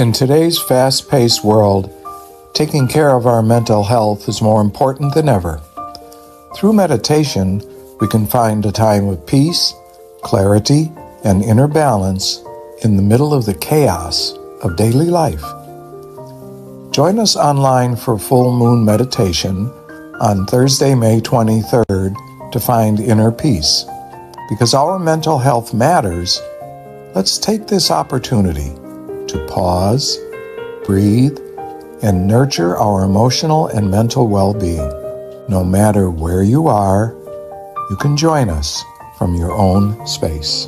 In today's fast-paced world, taking care of our mental health is more important than ever. Through meditation, we can find a time of peace, clarity, and inner balance in the middle of the chaos of daily life. Join us online for full moon meditation on Thursday, May 23rd to find inner peace. Because our mental health matters, let's take this opportunity to pause, breathe, and nurture our emotional and mental well-being. No matter where you are, you can join us from your own space.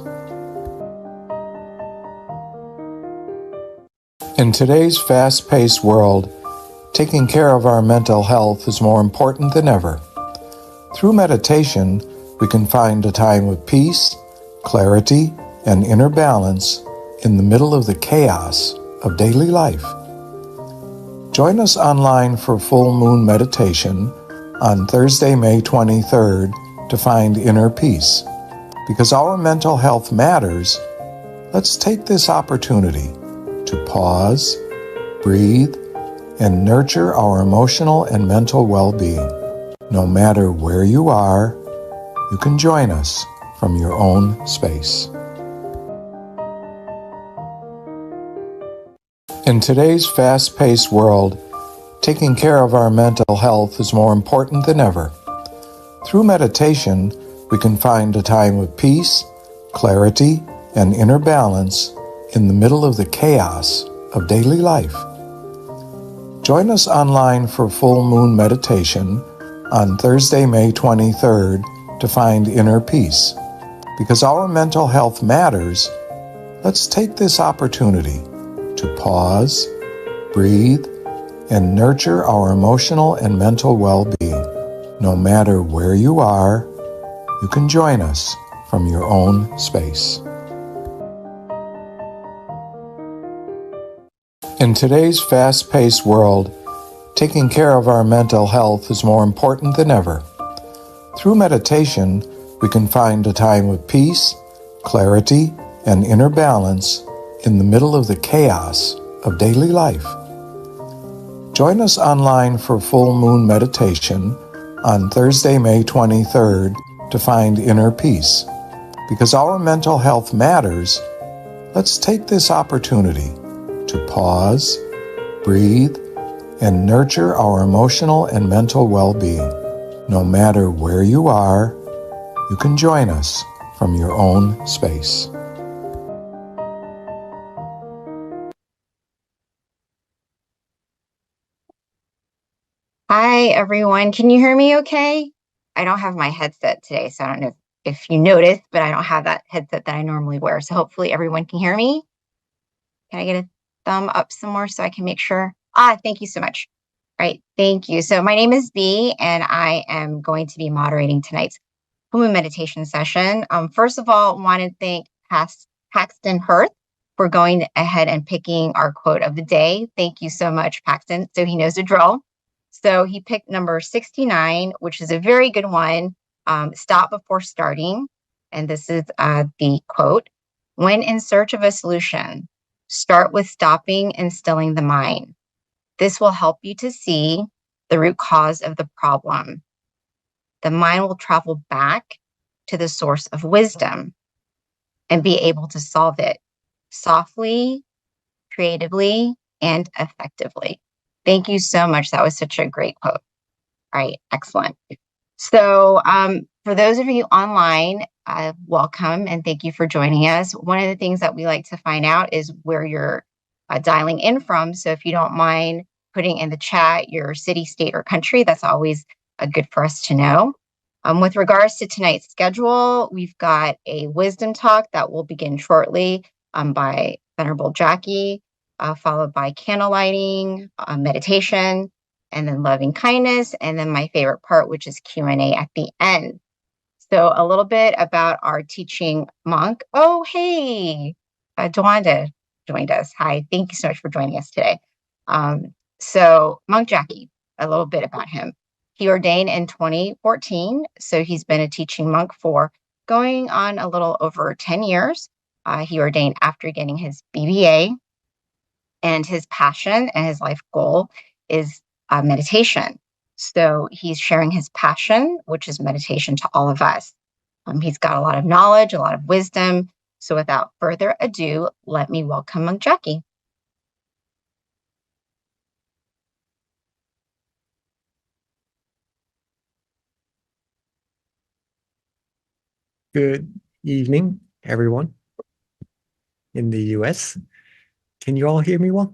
In today's fast-paced world, taking care of our mental health is more important than ever. Through meditation, we can find a time of peace, clarity, and inner balance in the middle of the chaos of daily life. Join us online for full moon meditation on Thursday, May 23rd to find inner peace. Because our mental health matters, let's take this opportunity to pause, breathe, and nurture our emotional and mental well-being. No matter where you are, you can join us from your own space. In today's fast-paced world, taking care of our mental health is more important than ever. Through meditation, we can find a time of peace, clarity, and inner balance in the middle of the chaos of daily life. Join us online for full moon meditation on Thursday, May 23rd to find inner peace. Because our mental health matters, let's take this opportunity to pause, breathe, and nurture our emotional and mental well-being. No matter where you are, you can join us from your own space. In today's fast-paced world, taking care of our mental health is more important than ever. Through meditation, we can find a time of peace, clarity, and inner balance in the middle of the chaos of daily life. Join us online for full moon meditation on Thursday, May 23rd to find inner peace. Because our mental health matters, let's take this opportunity to pause, breathe, and nurture our emotional and mental well-being. No matter where you are, you can join us from your own space. Hi, everyone. Can you hear me okay? I don't have my headset today, so I don't know if you noticed, but I don't have that headset that I normally wear. So hopefully everyone can hear me. Can I get a thumb up some more so I can make sure? Thank you so much. All right, thank you. So my name is Bee, and I am going to be moderating tonight's Human meditation session. First of all, I want to thank Paxton Hirth for going ahead and picking our quote of the day. Thank you so much, Paxton. So he knows the drill. So he picked number 69, which is a very good one. Stop before starting. And this is the quote. When in search of a solution, start with stopping and stilling the mind. This will help you to see the root cause of the problem. The mind will travel back to the source of wisdom and be able to solve it softly, creatively, and effectively. Thank you so much. That was such a great quote. All right, excellent. So for those of you online, welcome and thank you for joining us. One of the things that we like to find out is where you're dialing in from. So if you don't mind putting in the chat your city, state, or country, that's always good for us to know. With regards to tonight's schedule, we've got a wisdom talk that will begin shortly by Venerable Jackie, followed by candle lighting, meditation, and then loving kindness, and then my favorite part, which is Q&A at the end. So a little bit about our teaching monk. Oh, hey, Dwanda joined us. Hi, thank you so much for joining us today. So Monk Jackie, a little bit about him. He ordained in 2014, so he's been a teaching monk for going on a little over 10 years. He ordained after getting his BBA, and his passion and his life goal is meditation. So he's sharing his passion, which is meditation, to all of us. He's got a lot of knowledge, a lot of wisdom. So without further ado, let me welcome Monk Jackie. Good evening, everyone in the US. Can you all hear me well?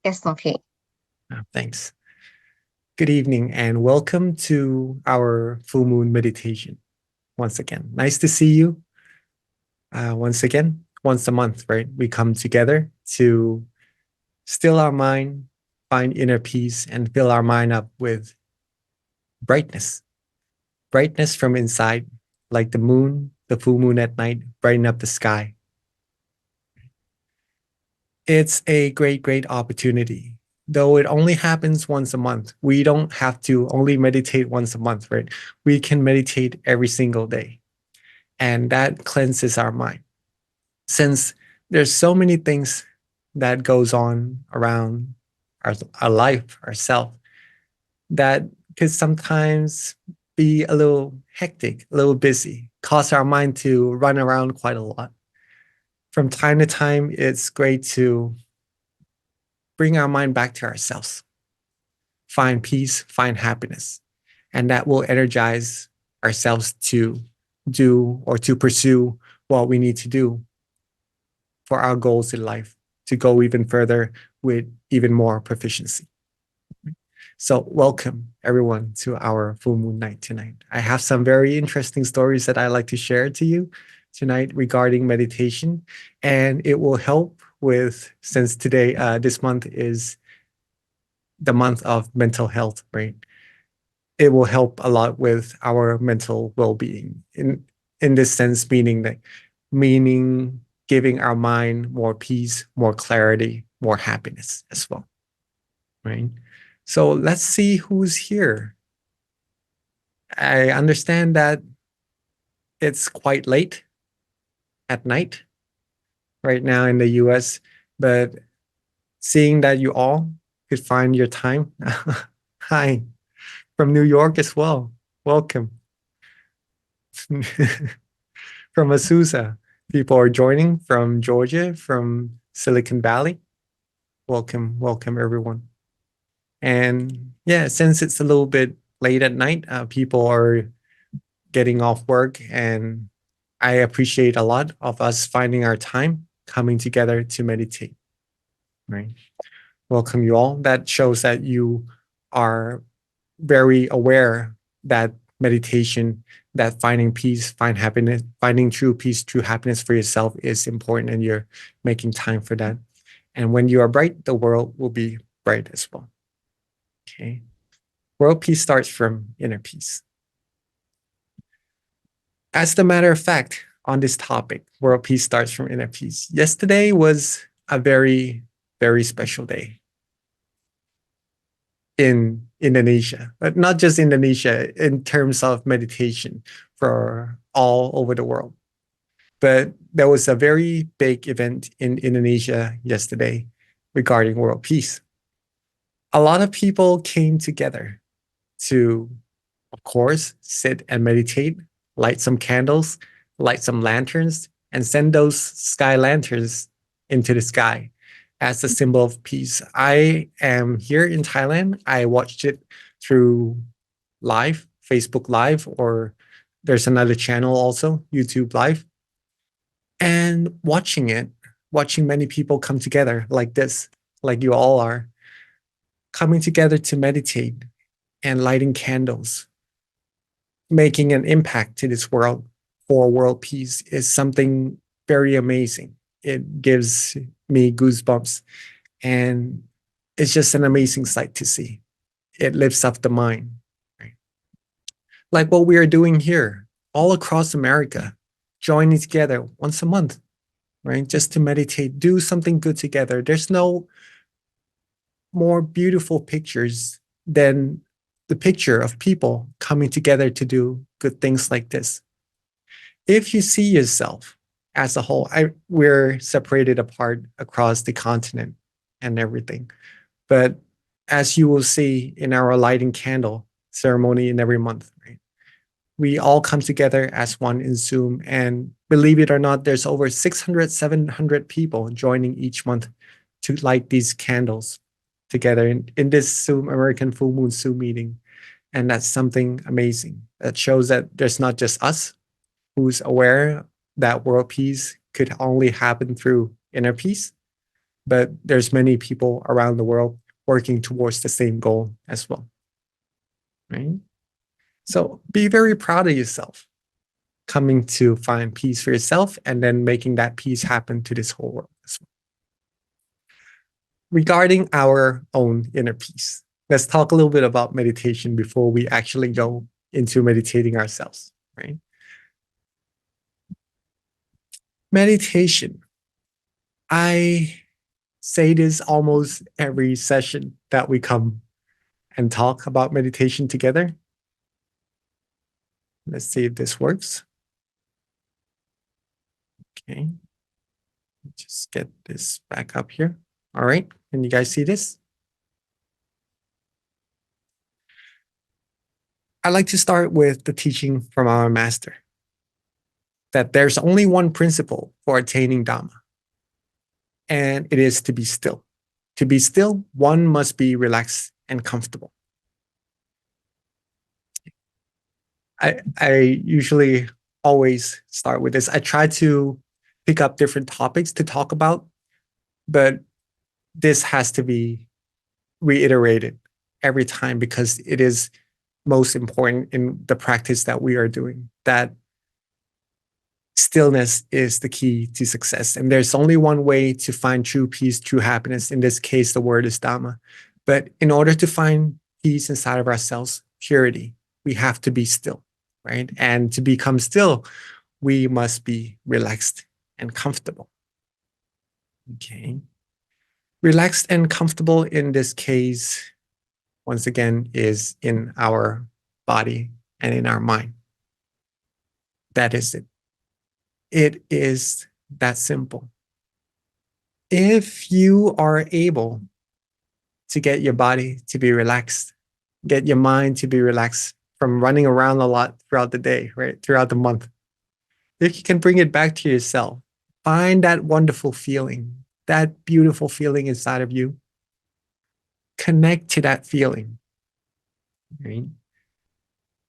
Yes, Lumpy. Thanks. Good evening and welcome to our full moon meditation. Once again, nice to see you. Once again, once a month, right? We come together to still our mind, find inner peace, and fill our mind up with brightness. Brightness from inside, like the moon, the full moon at night, brighten up the sky. It's a great, great opportunity. Though it only happens once a month, we don't have to only meditate once a month, right? We can meditate every single day. And that cleanses our mind. Since there's so many things that goes on around our life, ourself, that could sometimes be a little hectic, a little busy, cause our mind to run around quite a lot. From time to time, it's great to bring our mind back to ourselves, find peace, find happiness, and that will energize ourselves to do or to pursue what we need to do for our goals in life, to go even further with even more proficiency. So welcome everyone to our full moon night tonight. I have some very interesting stories that I like to share to you tonight regarding meditation, and it will help with, since today, this month is the month of mental health, right? It will help a lot with our mental well-being in this sense, meaning giving our mind more peace, more clarity, more happiness as well, right? So let's see who's here. I understand that it's quite late at night right now in the US, but seeing that you all could find your time. Hi, from New York as well. Welcome. From Azusa, people are joining from Georgia, from Silicon Valley. Welcome, welcome everyone. And yeah, since it's a little bit late at night, people are getting off work, and I appreciate a lot of us finding our time coming together to meditate, right? Welcome you all. That shows that you are very aware that meditation, that finding peace, find happiness, finding true peace, true happiness for yourself is important, and you're making time for that. And when you are bright, the world will be bright as well. Okay. World peace starts from inner peace. As a matter of fact, on this topic, world peace starts from inner peace. Yesterday was a very, very special day in Indonesia, but not just Indonesia, in terms of meditation for all over the world. But there was a very big event in Indonesia yesterday regarding world peace. A lot of people came together to, of course, sit and meditate, light some candles, light some lanterns, and send those sky lanterns into the sky as a symbol of peace. I am here in Thailand. I watched it through live, Facebook Live, or there's another channel also, YouTube Live. And watching many people come together like this, like you all are, coming together to meditate and lighting candles, making an impact to this world for world peace is something very amazing. It gives me goosebumps, and it's just an amazing sight to see. It lifts up the mind, right? Like what we are doing here, all across America, joining together once a month, right? Just to meditate, do something good together. There's no more beautiful pictures than the picture of people coming together to do good things like this. If you see yourself as a whole. We're separated apart across the continent and everything. But as you will see in our lighting candle ceremony in every month, right? We all come together as one in Zoom. And believe it or not, there's over 600, 700 people joining each month to light these candles together in this Zoom American Full Moon Zoom meeting. And that's something amazing. That shows that there's not just us who's aware that world peace could only happen through inner peace, but there's many people around the world working towards the same goal as well, right? So be very proud of yourself, coming to find peace for yourself and then making that peace happen to this whole world as well. Regarding our own inner peace, let's talk a little bit about meditation before we actually go into meditating ourselves, right? Meditation. I say this almost every session that we come and talk about meditation together. Let's see if this works. Okay. Just get this back up here. All right. Can you guys see this? I like to start with the teaching from our master that there's only one principle for attaining Dhamma, and it is to be still. To be still, one must be relaxed and comfortable. I usually always start with this. I try to pick up different topics to talk about, but this has to be reiterated every time because it is most important in the practice that we are doing, that stillness is the key to success. And there's only one way to find true peace, true happiness. In this case, the word is Dhamma. But in order to find peace inside of ourselves, purity, we have to be still, right? And to become still, we must be relaxed and comfortable. Okay. Relaxed and comfortable in this case, once again, is in our body and in our mind. That is it. It is that simple. If you are able to get your body to be relaxed, get your mind to be relaxed from running around a lot throughout the day, right? Throughout the month. If you can bring it back to yourself, find that wonderful feeling, that beautiful feeling inside of you. Connect to that feeling, right?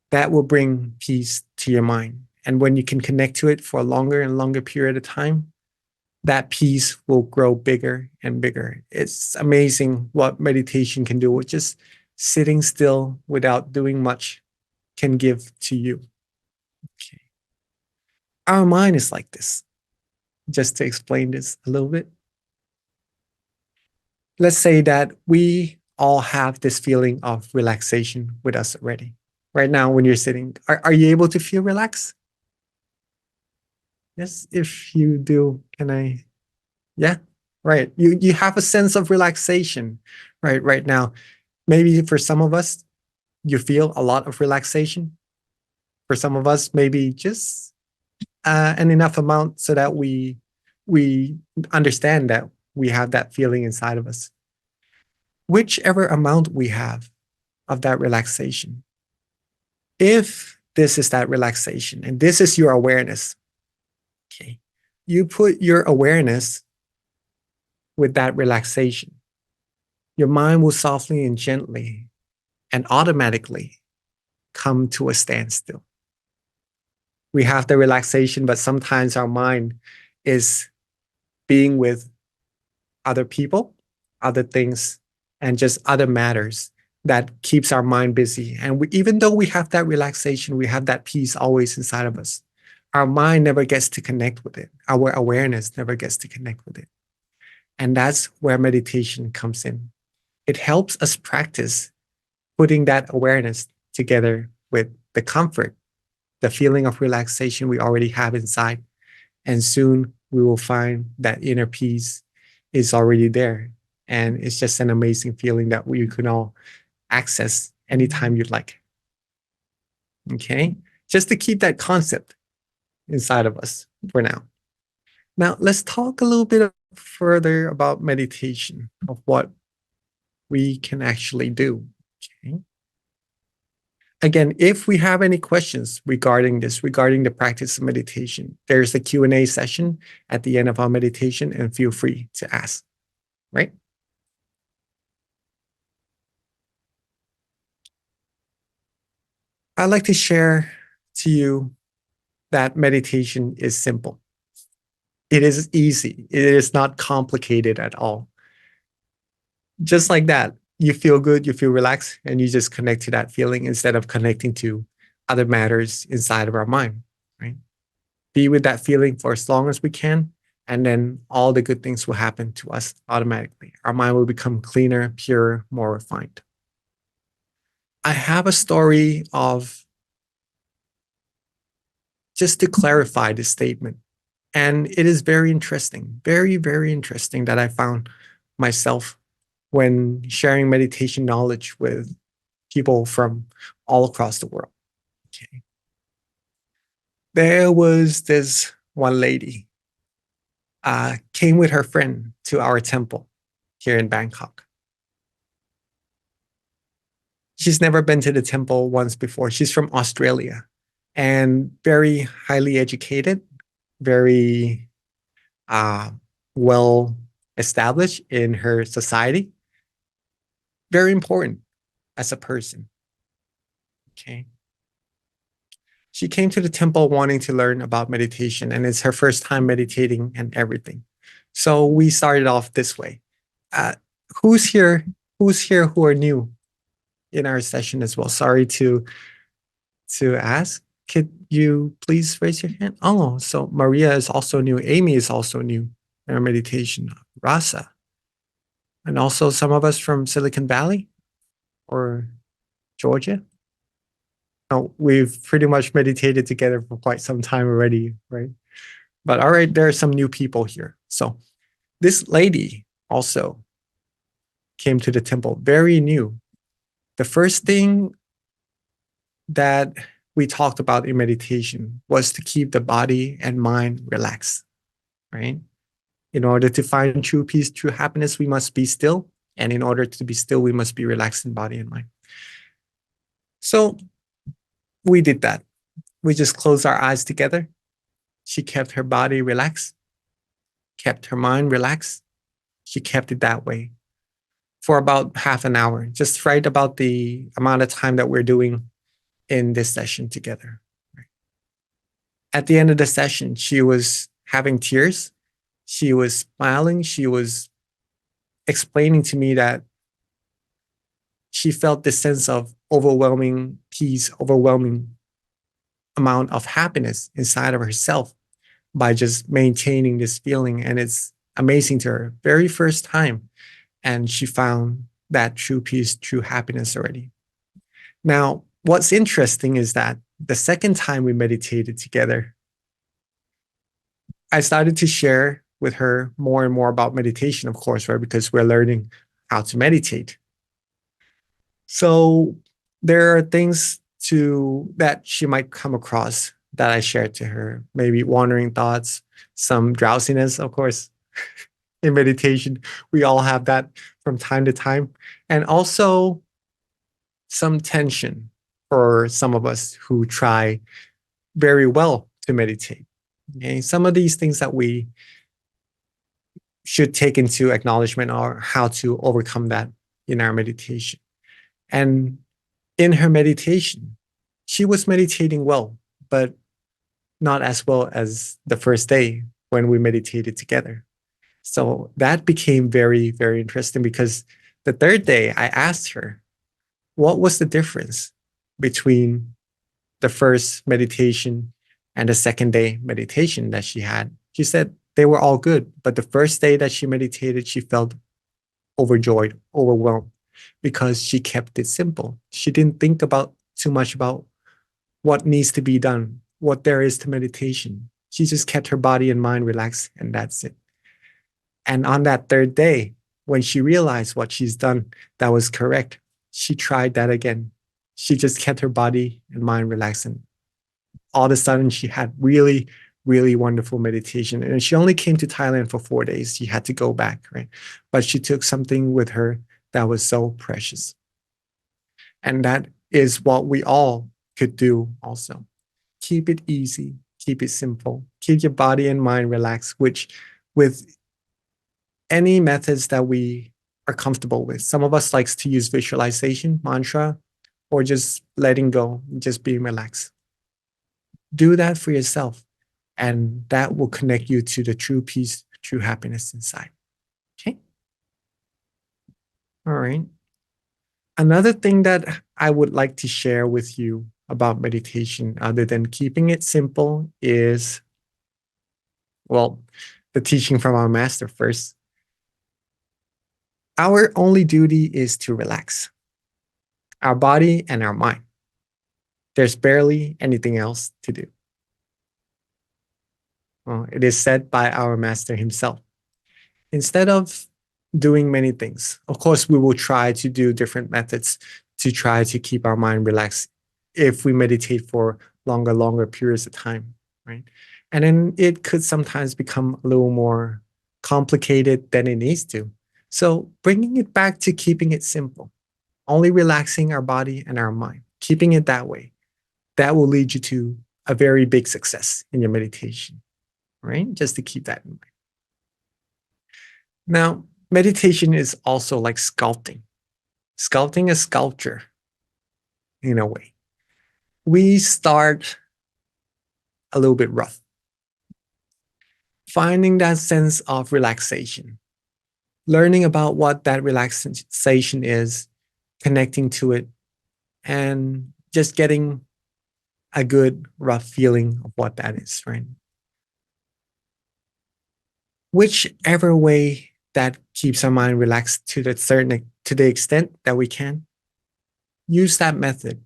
That will bring peace to your mind. And when you can connect to it for a longer and longer period of time, that peace will grow bigger and bigger. It's amazing what meditation can do with just sitting still without doing much can give to you. Okay. Our mind is like this. Just to explain this a little bit. Let's say that we all have this feeling of relaxation with us already. Right now, when you're sitting, are you able to feel relaxed? Yes, if you do, can I? Yeah, right. You have a sense of relaxation, right now. Maybe for some of us, you feel a lot of relaxation. For some of us, maybe just an enough amount so that we understand that we have that feeling inside of us. Whichever amount we have of that relaxation, if this is that relaxation and this is your awareness, okay, you put your awareness with that relaxation, your mind will softly and gently and automatically come to a standstill. We have the relaxation, but sometimes our mind is being with other people, other things, and just other matters that keeps our mind busy. And even though we have that relaxation, we have that peace always inside of us, our mind never gets to connect with it. Our awareness never gets to connect with it. And that's where meditation comes in. It helps us practice putting that awareness together with the comfort, the feeling of relaxation we already have inside. And soon we will find that inner peace is already there. And it's just an amazing feeling that we can all access anytime you'd like. Okay? Just to keep that concept inside of us for now. Now, let's talk a little bit further about meditation, of what we can actually do. Okay. Again, if we have any questions regarding this, regarding the practice of meditation, there's a Q&A session at the end of our meditation, and feel free to ask, right? I'd like to share to you that meditation is simple. It is easy. It is not complicated at all. Just like that, you feel good, you feel relaxed, and you just connect to that feeling instead of connecting to other matters inside of our mind, right? Be with that feeling for as long as we can, and then all the good things will happen to us automatically. Our mind will become cleaner, purer, more refined. I have a story of, just to clarify this statement. And it is very interesting, very, very interesting, that I found myself when sharing meditation knowledge with people from all across the world. Okay. There was this one lady, came with her friend to our temple here in Bangkok. She's never been to the temple once before. She's from Australia and very highly educated, very well established in her society, very important as a person. Okay. She came to the temple wanting to learn about meditation, and it's her first time meditating and everything. So we started off this way. Who's here? Who's here who are new in our session as well? Sorry to ask. Could you please raise your hand? Oh, so Maria is also new. Amy is also new in our meditation. Rasa. And also some of us from Silicon Valley or Georgia. No, we've pretty much meditated together for quite some time already, right? But all right, there are some new people here. So this lady also came to the temple, very new. The first thing that we talked about in meditation was to keep the body and mind relaxed, right? In order to find true peace, true happiness, we must be still. And in order to be still, we must be relaxed in body and mind. So we did that. We just closed our eyes together. She kept her body relaxed, kept her mind relaxed. She kept it that way for about half an hour, just right about the amount of time that we're doing in this session together. At the end of the session, she was having tears. She was smiling. She was explaining to me that she felt this sense of overwhelming peace, overwhelming amount of happiness inside of herself by just maintaining this feeling. And it's amazing to her. Very first time. And she found that true peace, true happiness already. Now, what's interesting is that the second time we meditated together, I started to share with her more and more about meditation, of course, right? Because we're learning how to meditate. So there are things that she might come across that I shared to her, maybe wandering thoughts, some drowsiness, of course. In meditation, we all have that from time to time. And also some tension for some of us who try very well to meditate. Okay? Some of these things that we should take into acknowledgement are how to overcome that in our meditation. And in her meditation, she was meditating well, but not as well as the first day when we meditated together. So that became very, very interesting, because the third day I asked her, what was the difference between the first meditation and the second day meditation that she had? She said they were all good, but the first day that she meditated, she felt overjoyed, overwhelmed, because she kept it simple. She didn't think about too much about what needs to be done, what there is to meditation. She just kept her body and mind relaxed, and that's it. And on that third day, when she realized what she's done that was correct, she tried that again. She just kept her body and mind relaxed. And all of a sudden, she had really, really wonderful meditation. And she only came to Thailand for 4 days. She had to go back, right? But she took something with her that was so precious. And that is what we all could do also. Keep it easy, keep it simple, keep your body and mind relaxed, which with any methods that we are comfortable with. Some of us likes to use visualization, mantra, or just letting go, just being relaxed. Do that for yourself, and that will connect you to the true peace, true happiness inside. Okay? All right. Another thing that I would like to share with you about meditation, other than keeping it simple, is, well, the teaching from our master first. Our only duty is to relax our body and our mind. There's barely anything else to do. Well, it is said by our master himself. Instead of doing many things, of course, we will try to do different methods to try to keep our mind relaxed if we meditate for longer periods of time, right? And then it could sometimes become a little more complicated than it needs to. So bringing it back to keeping it simple, only relaxing our body and our mind, keeping it that way, that will lead you to a very big success in your meditation, right? Just to keep that in mind. Now, meditation is also like sculpting a sculpture in a way. We start a little bit rough, finding that sense of relaxation, learning about what that relaxation is, connecting to it, and just getting a good rough feeling of what that is, right? Whichever way that keeps our mind relaxed to the extent that we can, use that method.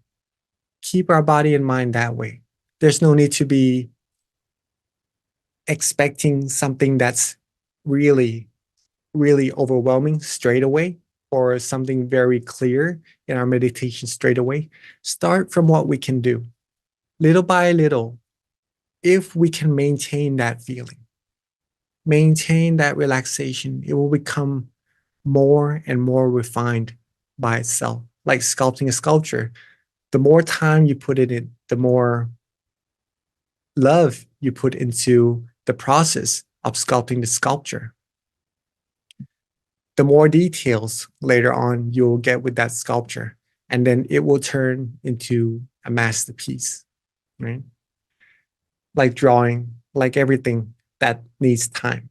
Keep our body and mind that way. There's no need to be expecting something that's really, really overwhelming straight away, or something very clear in our meditation straight away. Start from what we can do. Little by little, if we can maintain that feeling, maintain that relaxation, it will become more and more refined by itself, like sculpting a sculpture. The more time you put it in, the more love you put into the process of sculpting the sculpture, the more details later on you'll get with that sculpture, and then it will turn into a masterpiece, right? Like drawing, like everything that needs time.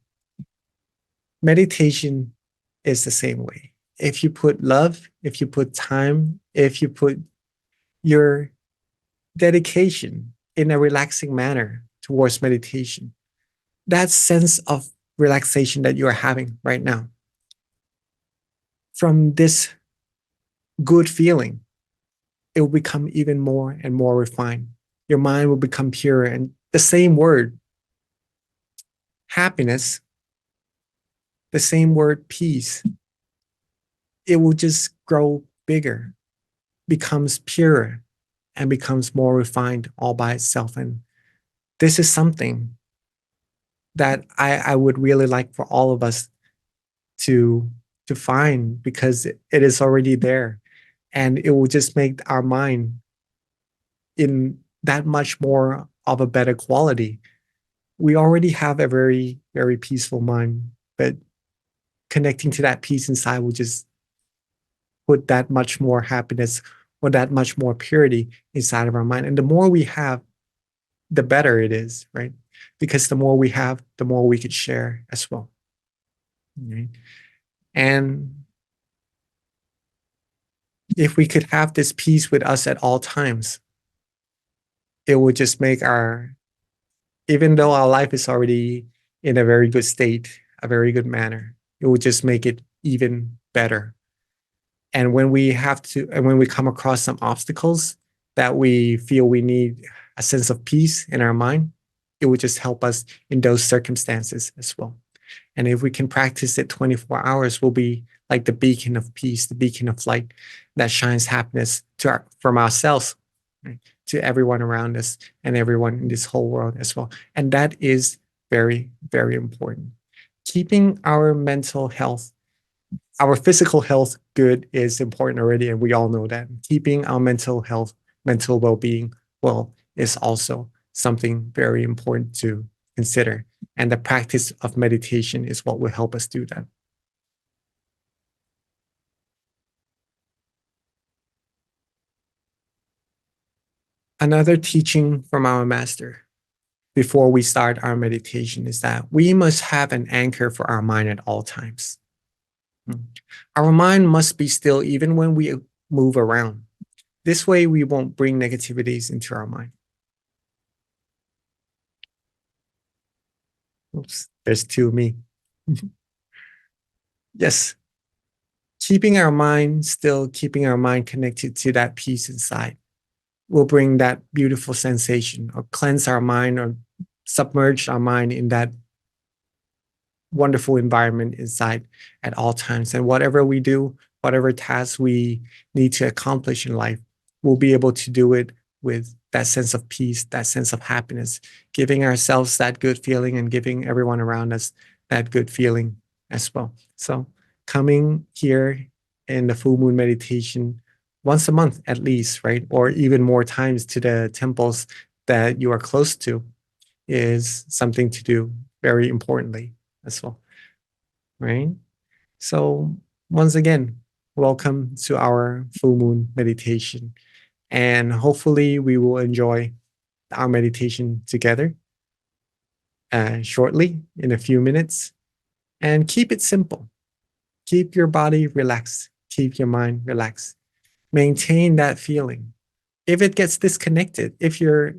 Meditation is the same way. If you put love, if you put time, if you put your dedication in a relaxing manner towards meditation, that sense of relaxation that you are having right now, from this good feeling, it will become even more and more refined. Your mind will become pure, and the same word, happiness, the same word, peace, it will just grow bigger, becomes purer, and becomes more refined all by itself. And this is something that I would really like for all of us to find, because it is already there, and it will just make our mind in that much more of a better quality. We already have a very, very peaceful mind, but connecting to that peace inside will just put that much more happiness or that much more purity inside of our mind. And the more we have, the better it is, right? Because the more we have, the more we could share as well. Right? And if we could have this peace with us at all times, it would just make even though our life is already in a very good state, a very good manner, it would just make it even better. And when we come across some obstacles that we feel we need a sense of peace in our mind, it would just help us in those circumstances as well. And if we can practice it 24 hours, we'll be like the beacon of peace, the beacon of light that shines happiness from ourselves, right, to everyone around us and everyone in this whole world as well. And that is very, very important. Keeping our mental health, our physical health good is important already, and we all know that. Keeping our mental health, mental well-being well is also something very important to consider. And the practice of meditation is what will help us do that. Another teaching from our master before we start our meditation is that we must have an anchor for our mind at all times. Our mind must be still even when we move around. This way, we won't bring negativities into our mind. Oops, there's two of me. Yes, keeping our mind still, keeping our mind connected to that peace inside will bring that beautiful sensation, or cleanse our mind, or submerge our mind in that wonderful environment inside at all times. And whatever we do, whatever tasks we need to accomplish in life, we'll be able to do it with that sense of peace, that sense of happiness, giving ourselves that good feeling and giving everyone around us that good feeling as well. So coming here in the full moon meditation once a month at least, right? Or even more times to the temples that you are close to is something to do very importantly as well, right? So once again, welcome to our full moon meditation. And hopefully we will enjoy our meditation together shortly in a few minutes. And keep it simple. Keep your body relaxed. Keep your mind relaxed. Maintain that feeling. If it gets disconnected, if your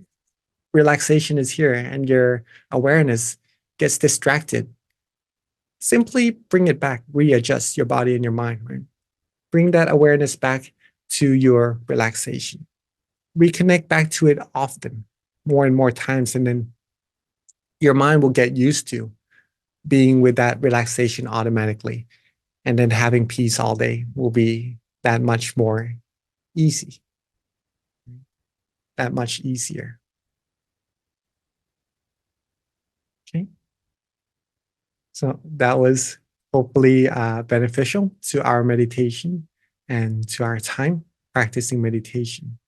relaxation is here and your awareness gets distracted, simply bring it back, readjust your body and your mind, right? Bring that awareness back to your relaxation. Reconnect back to it often, more and more times, and then your mind will get used to being with that relaxation automatically. And then having peace all day will be that much more easy, that much easier. Okay. So that was hopefully beneficial to our meditation and to our time practicing meditation.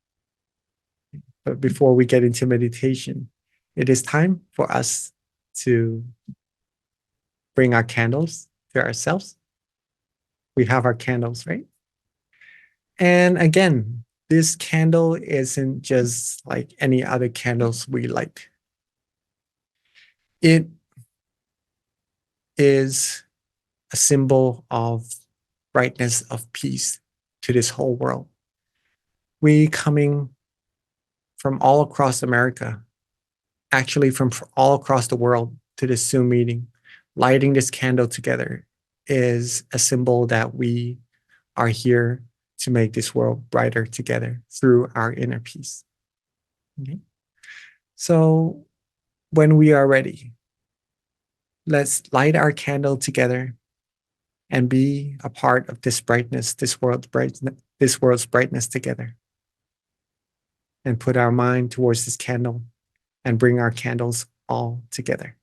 But before we get into meditation, it is time for us to bring our candles to ourselves. We have our candles, right? And again, this candle isn't just like any other candles we light. It is a symbol of brightness, of peace to this whole world. We coming from all across America, actually from all across the world to this Zoom meeting, lighting this candle together is a symbol that we are here to make this world brighter together through our inner peace. Okay? So when we are ready, let's light our candle together and be a part of this brightness, this world's brightness together. And put our mind towards this candle and bring our candles all together.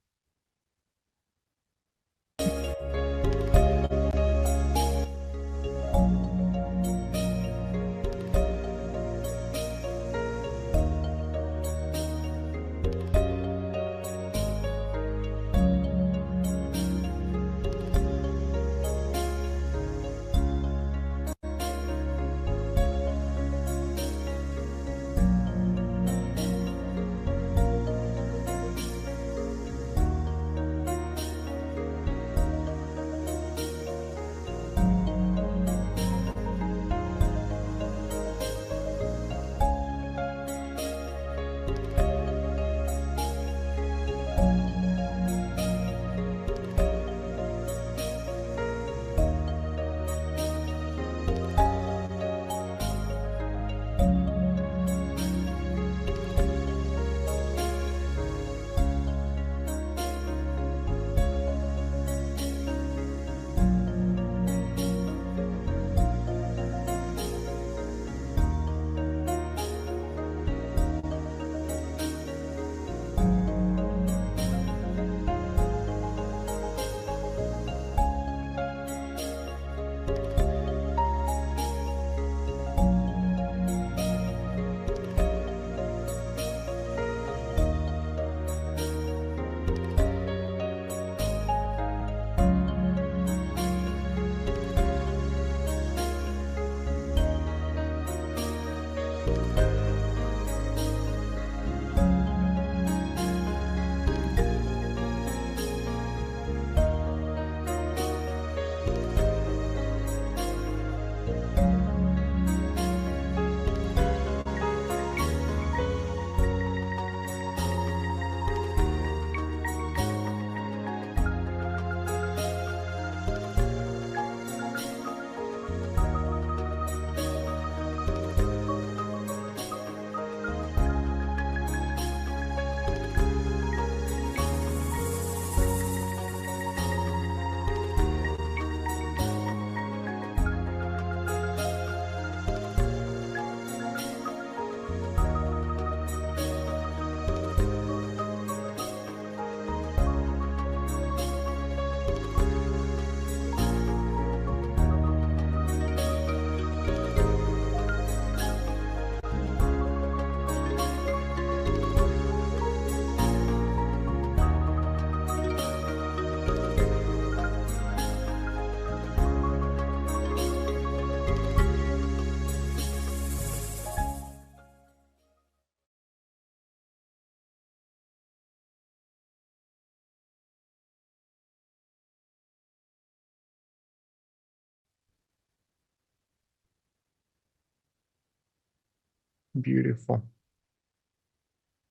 Beautiful.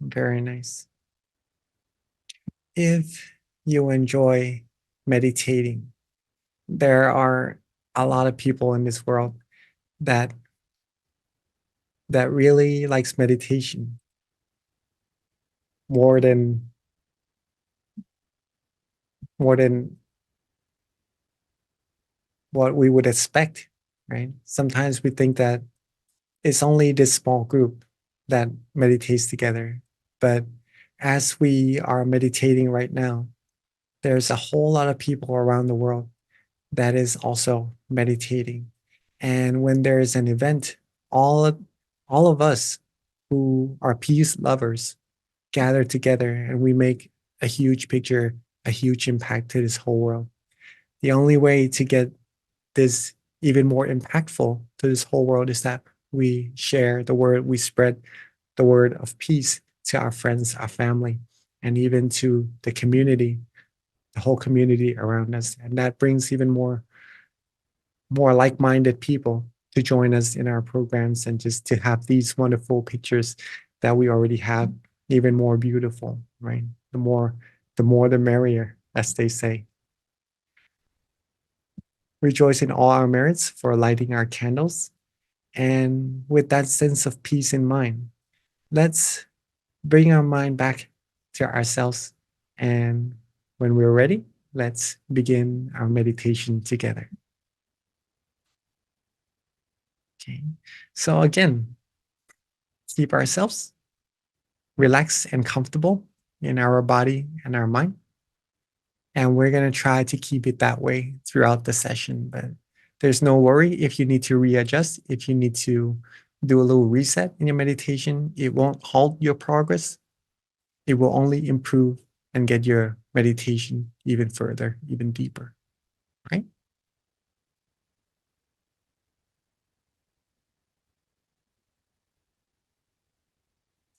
Very nice. If you enjoy meditating, there are a lot of people in this world that really likes meditation more than more than what we would expect, right? Sometimes we think that it's only this small group that meditates together, but as we are meditating right now, there's a whole lot of people around the world that is also meditating. And when there's an event, all of us who are peace lovers gather together and we make a huge picture, a huge impact to this whole world. The only way to get this even more impactful to this whole world is that we share the word, we spread the word of peace to our friends, our family, and even to the community, the whole community around us. And that brings even more like-minded people to join us in our programs and just to have these wonderful pictures that we already have even more beautiful, right? The more the merrier, as they say. Rejoice in all our merits for lighting our candles. And with that sense of peace in mind, let's bring our mind back to ourselves. And when we're ready, let's begin our meditation together. Okay. So again, keep ourselves relaxed and comfortable in our body and our mind. And we're going to try to keep it that way throughout the session. But there's no worry if you need to readjust, if you need to do a little reset in your meditation, it won't halt your progress. It will only improve and get your meditation even further, even deeper, right?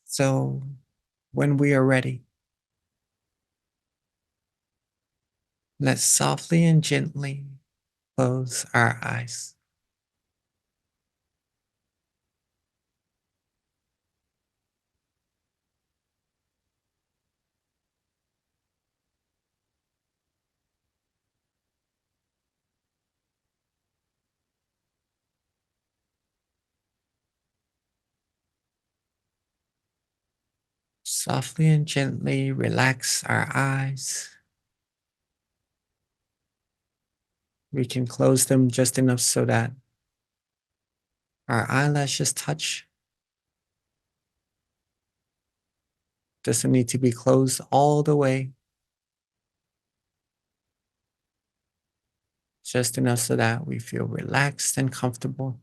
So when we are ready, let's softly and gently close our eyes. Softly and gently relax our eyes. We can close them just enough so that our eyelashes touch. Doesn't need to be closed all the way. Just enough so that we feel relaxed and comfortable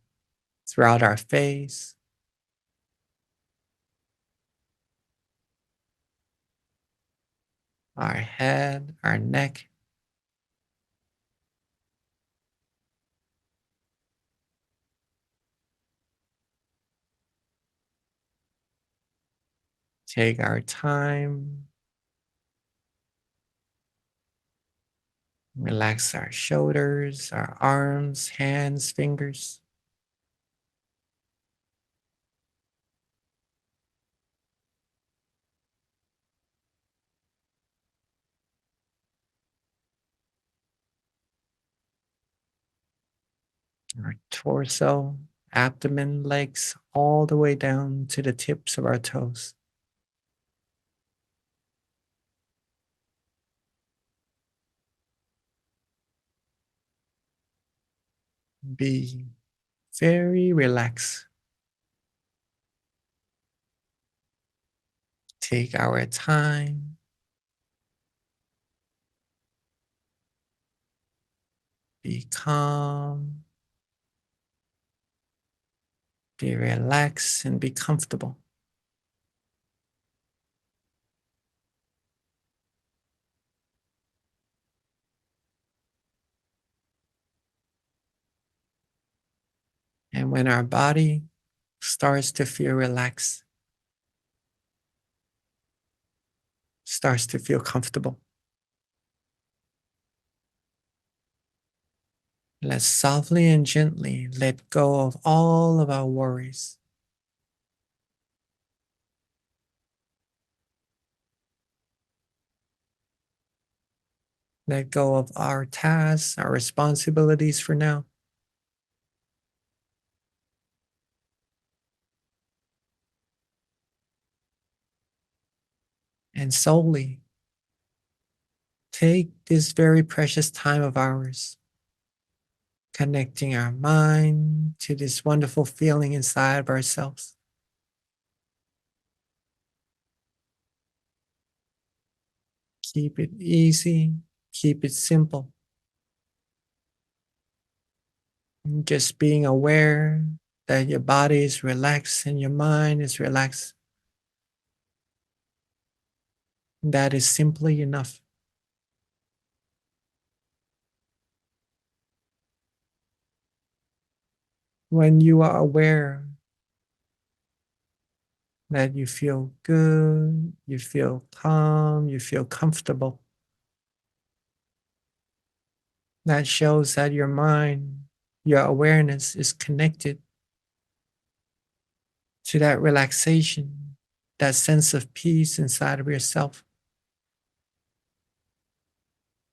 throughout our face, our head, our neck. Take our time. Relax our shoulders, our arms, hands, fingers. Our torso, abdomen, legs, all the way down to the tips of our toes. Be very relaxed. Take our time. Be calm. Be relaxed and be comfortable. And when our body starts to feel relaxed, starts to feel comfortable, let's softly and gently let go of all of our worries. Let go of our tasks, our responsibilities for now. And solely take this very precious time of ours, connecting our mind to this wonderful feeling inside of ourselves. Keep it easy, keep it simple. And just being aware that your body is relaxed and your mind is relaxed. That is simply enough. When you are aware that you feel good, you feel calm, you feel comfortable, that shows that your mind, your awareness is connected to that relaxation, that sense of peace inside of yourself.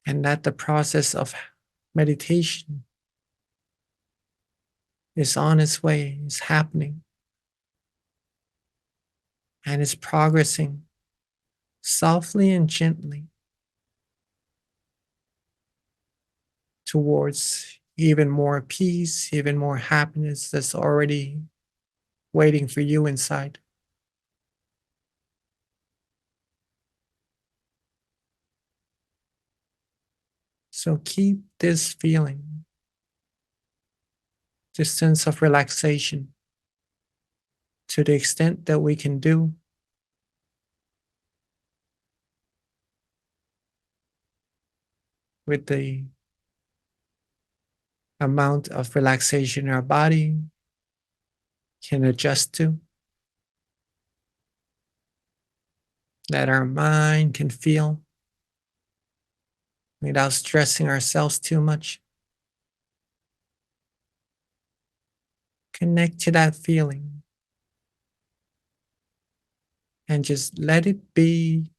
And that the process of meditation is on its way, is happening, and is progressing softly and gently towards even more peace, even more happiness that's already waiting for you inside. So keep this feeling, this sense of relaxation, to the extent that we can do. With the amount of relaxation our body can adjust to, that our mind can feel without stressing ourselves too much. Connect to that feeling and just let it be,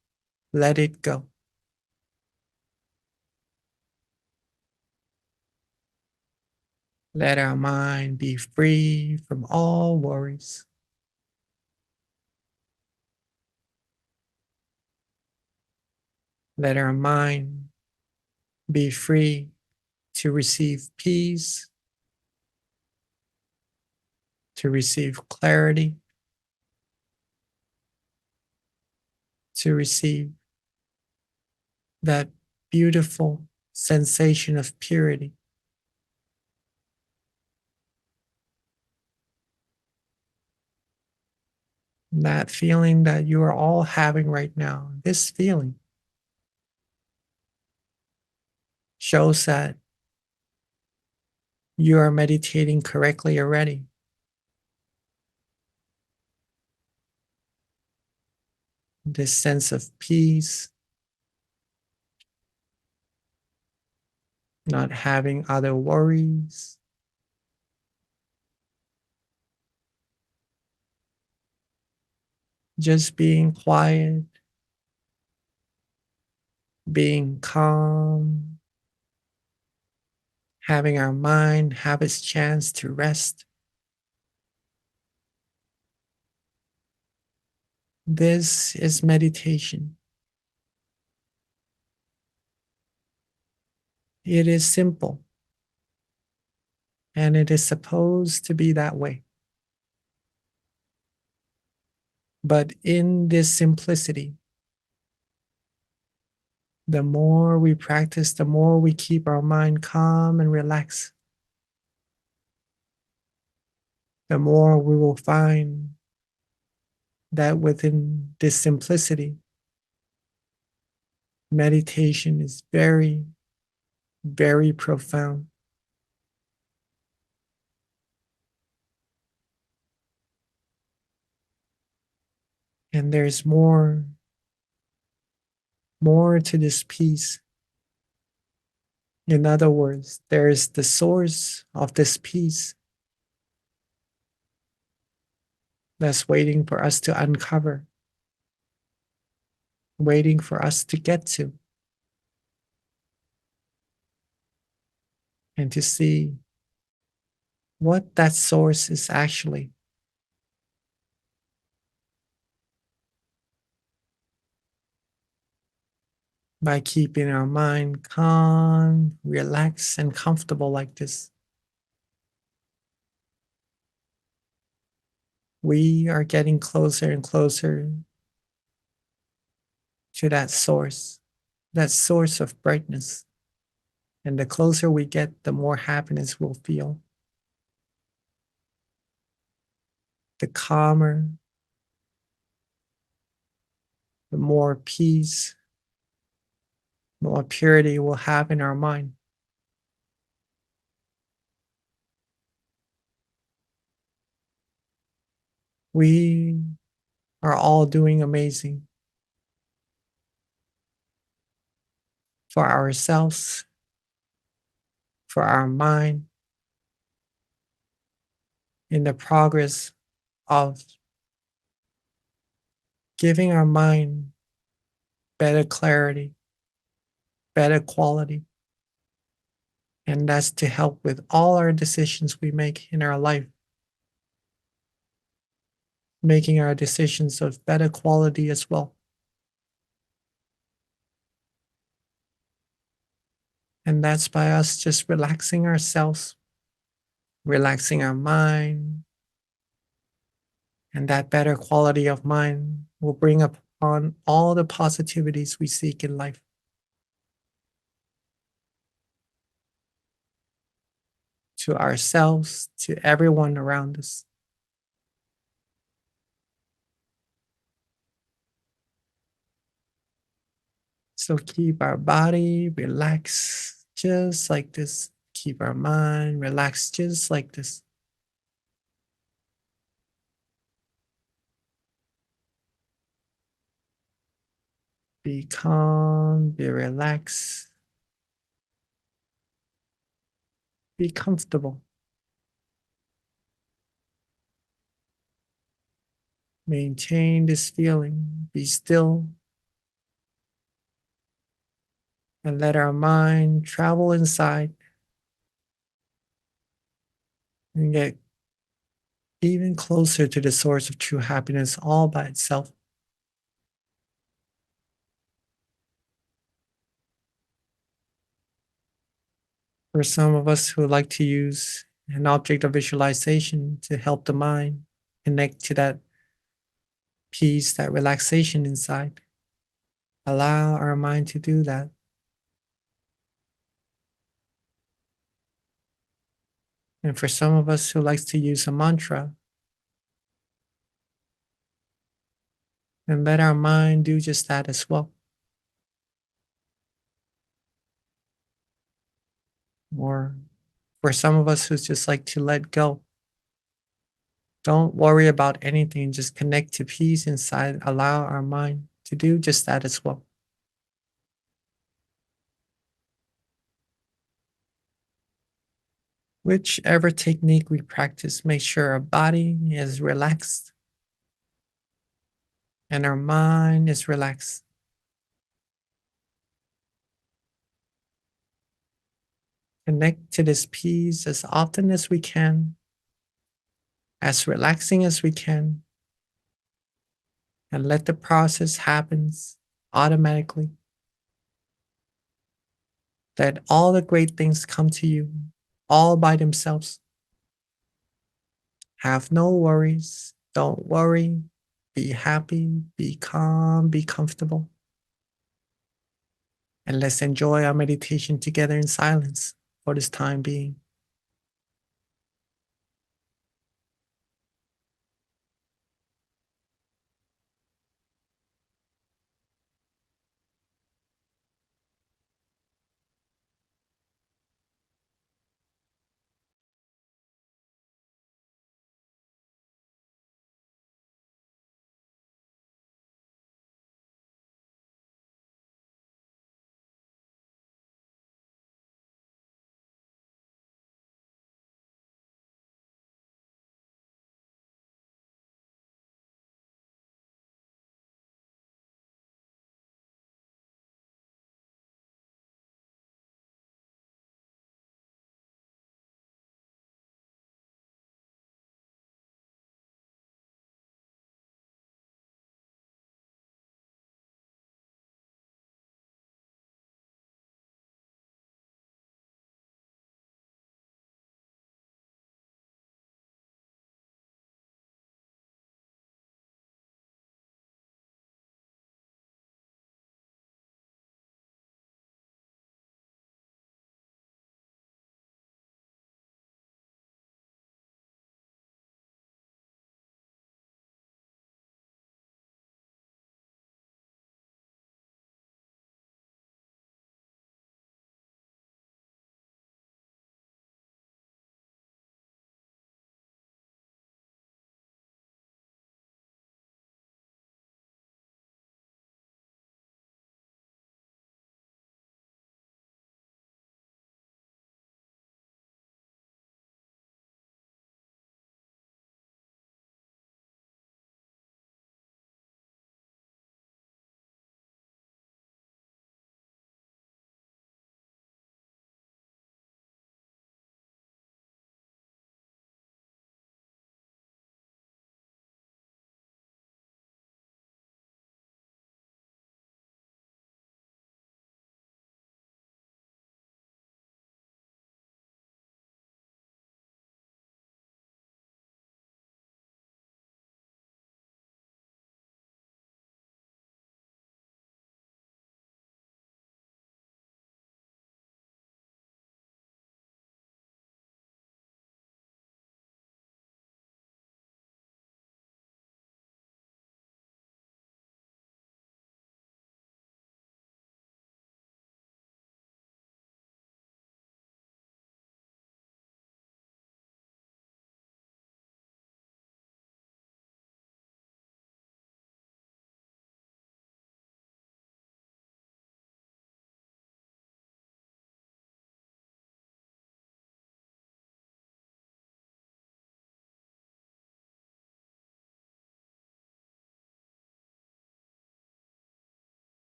let it go. Let our mind be free from all worries. Let our mind be free to receive peace, to receive clarity, to receive that beautiful sensation of purity. That feeling that you are all having right now, this feeling shows that you are meditating correctly already. This sense of peace, not having other worries, just being quiet, being calm, having our mind have its chance to rest. This is meditation. It is simple, and it is supposed to be that way. But in this simplicity, the more we practice, the more we keep our mind calm and relaxed, the more we will find that within this simplicity, meditation is very, very profound. And there's more to this peace. In other words, there is the source of this peace that's waiting for us to uncover, waiting for us to get to. and to see what that source is actually. By keeping our mind calm, relaxed, and comfortable like this, we are getting closer and closer to that source of brightness. And the closer we get, the more happiness we'll feel. The calmer, the more peace, more purity we'll have in our mind. We are all doing amazing for ourselves, for our mind, in the progress of giving our mind better clarity, better quality. And that's to help with all our decisions we make in our life, making our decisions of better quality as well. And that's by us just relaxing ourselves, relaxing our mind, and that better quality of mind will bring upon all the positivities we seek in life. To ourselves, to everyone around us. So keep our body relaxed just like this. Keep our mind relaxed just like this. Be calm, be relaxed, be comfortable. Maintain this feeling, be still, and let our mind travel inside and get even closer to the source of true happiness all by itself. For some of us who like to use an object of visualization to help the mind connect to that peace, that relaxation inside, allow our mind to do that. And for some of us who likes to use a mantra, and let our mind do just that as well. Or for some of us who just like to let go, don't worry about anything, just connect to peace inside, allow our mind to do just that as well. Whichever technique we practice, make sure our body is relaxed and our mind is relaxed. Connect to this peace as often as we can, as relaxing as we can, and let the process happen automatically. Let all the great things come to you all by themselves. Have no worries. Don't worry. Be happy, be calm, be comfortable. And let's enjoy our meditation together in silence for this time being.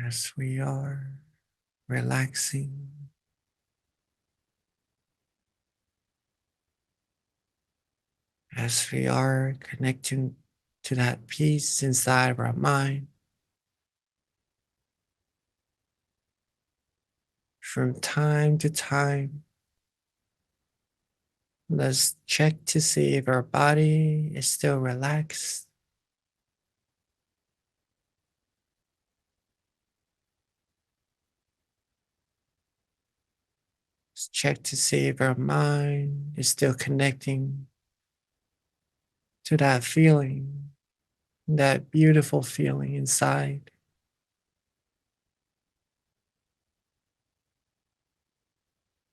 as we are relaxing, as we are connecting to that peace inside of our mind. From time to time, let's check to see if our body is still relaxed. Let's check to see if our mind is still connecting to that feeling, that beautiful feeling inside.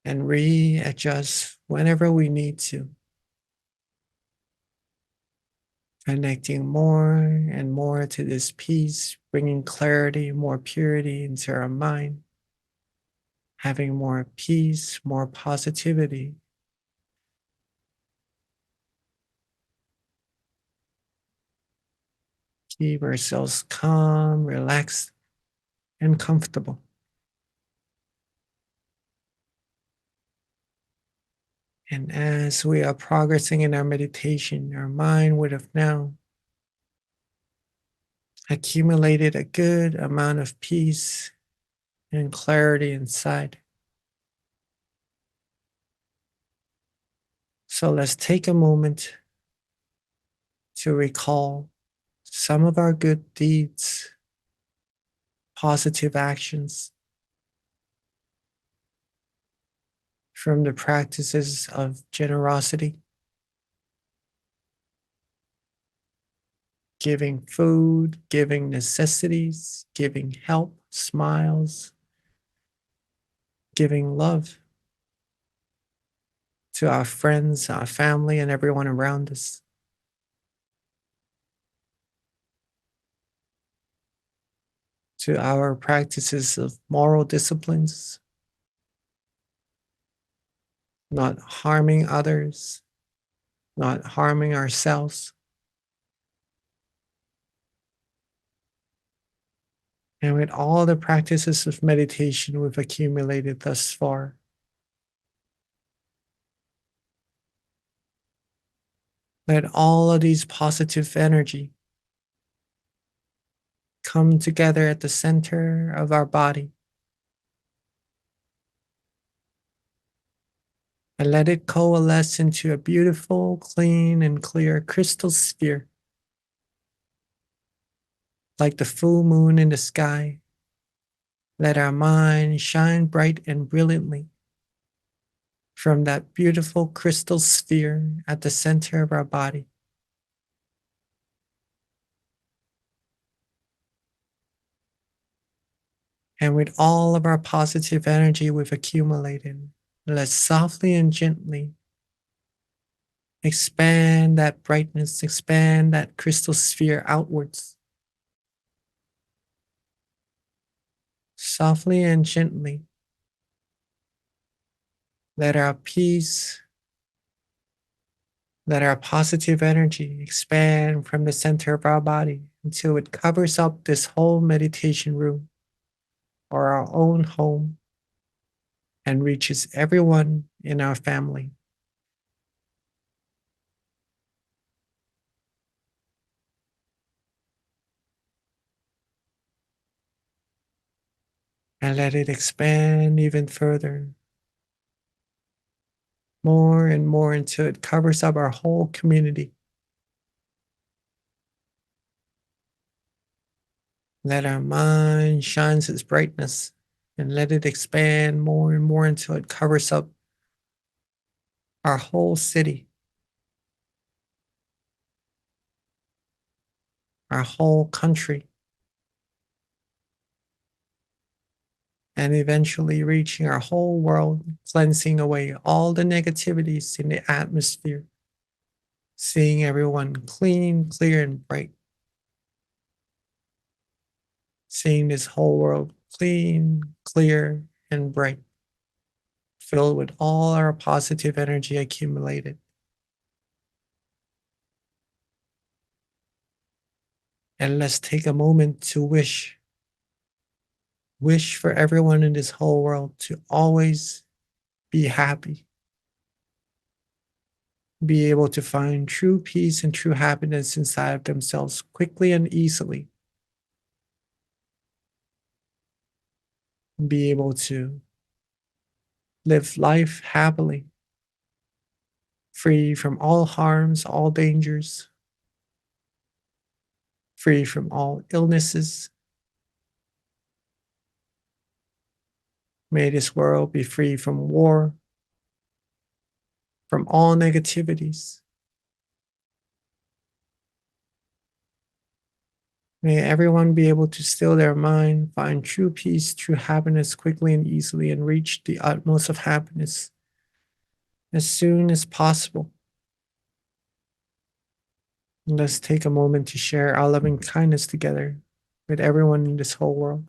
And readjust whenever we need to, connecting more and more to this peace, bringing clarity, more purity into our mind, having more peace, more positivity. Keep ourselves calm, relaxed, and comfortable. And as we are progressing in our meditation, our mind would have now accumulated a good amount of peace and clarity inside. So let's take a moment to recall some of our good deeds, positive actions from the practices of generosity, giving food, giving necessities, giving help, smiles, giving love to our friends, our family, and everyone around us. To our practices of moral disciplines, not harming others, not harming ourselves. And with all the practices of meditation we've accumulated thus far, let all of these positive energy come together at the center of our body and let it coalesce into a beautiful, clean, and clear crystal sphere, like the full moon in the sky. Let our mind shine bright and brilliantly from that beautiful crystal sphere at the center of our body. And with all of our positive energy we've accumulated, let's softly and gently expand that brightness, expand that crystal sphere outwards. Softly and gently, let our peace, let our positive energy expand from the center of our body until it covers up this whole meditation room or our own home and reaches everyone in our family. And let it expand even further, more and more until it covers up our whole community. Let our mind shine its brightness and let it expand more and more until it covers up our whole city, our whole country, and eventually reaching our whole world, cleansing away all the negativities in the atmosphere, seeing everyone clean, clear, and bright, seeing this whole world clean, clear, and bright, filled with all our positive energy accumulated. And let's take a moment to wish Wish for everyone in this whole world to always be happy, be able to find true peace and true happiness inside of themselves quickly and easily, be able to live life happily, free from all harms, all dangers, free from all illnesses. May this world be free from war, from all negativities. May everyone be able to still their mind, find true peace, true happiness quickly and easily, and reach the utmost of happiness as soon as possible. And let's take a moment to share our loving kindness together with everyone in this whole world.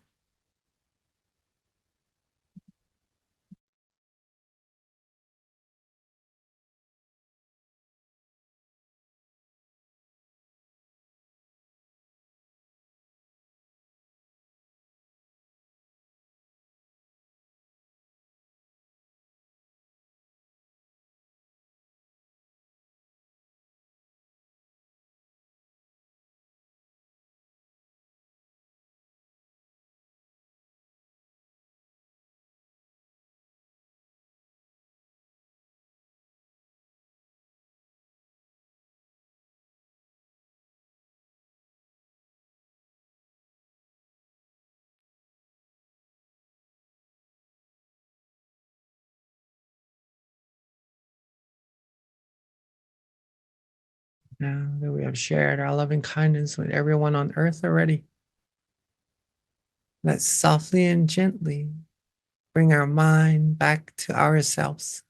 Now that we have shared our loving kindness with everyone on earth already, let's softly and gently bring our mind back to ourselves.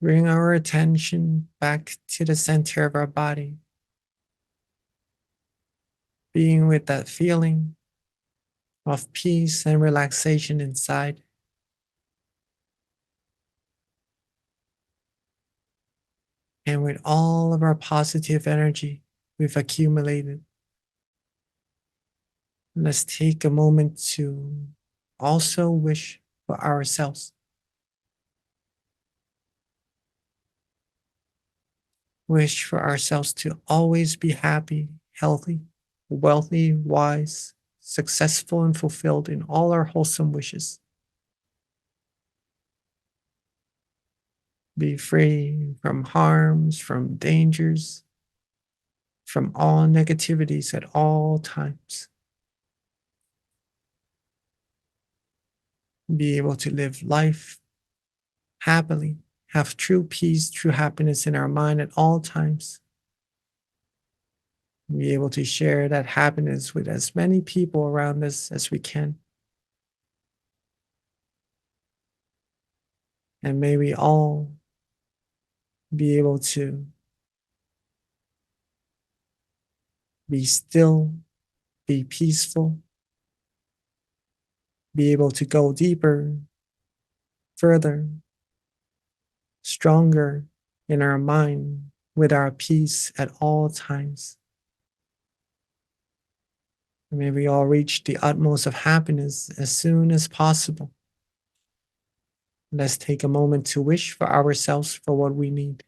Bring our attention back to the center of our body, being with that feeling of peace and relaxation inside. And with all of our positive energy we've accumulated, let's take a moment to also wish for ourselves. Wish for ourselves to always be happy, healthy, wealthy, wise, successful, and fulfilled in all our wholesome wishes. Be free from harms, from dangers, from all negativities at all times. Be able to live life happily, have true peace, true happiness in our mind at all times. Be able to share that happiness with as many people around us as we can. And may we all be able to be still, be peaceful, be able to go deeper, further, stronger in our mind with our peace at all times. And may we all reach the utmost of happiness as soon as possible. Let's take a moment to wish for ourselves for what we need.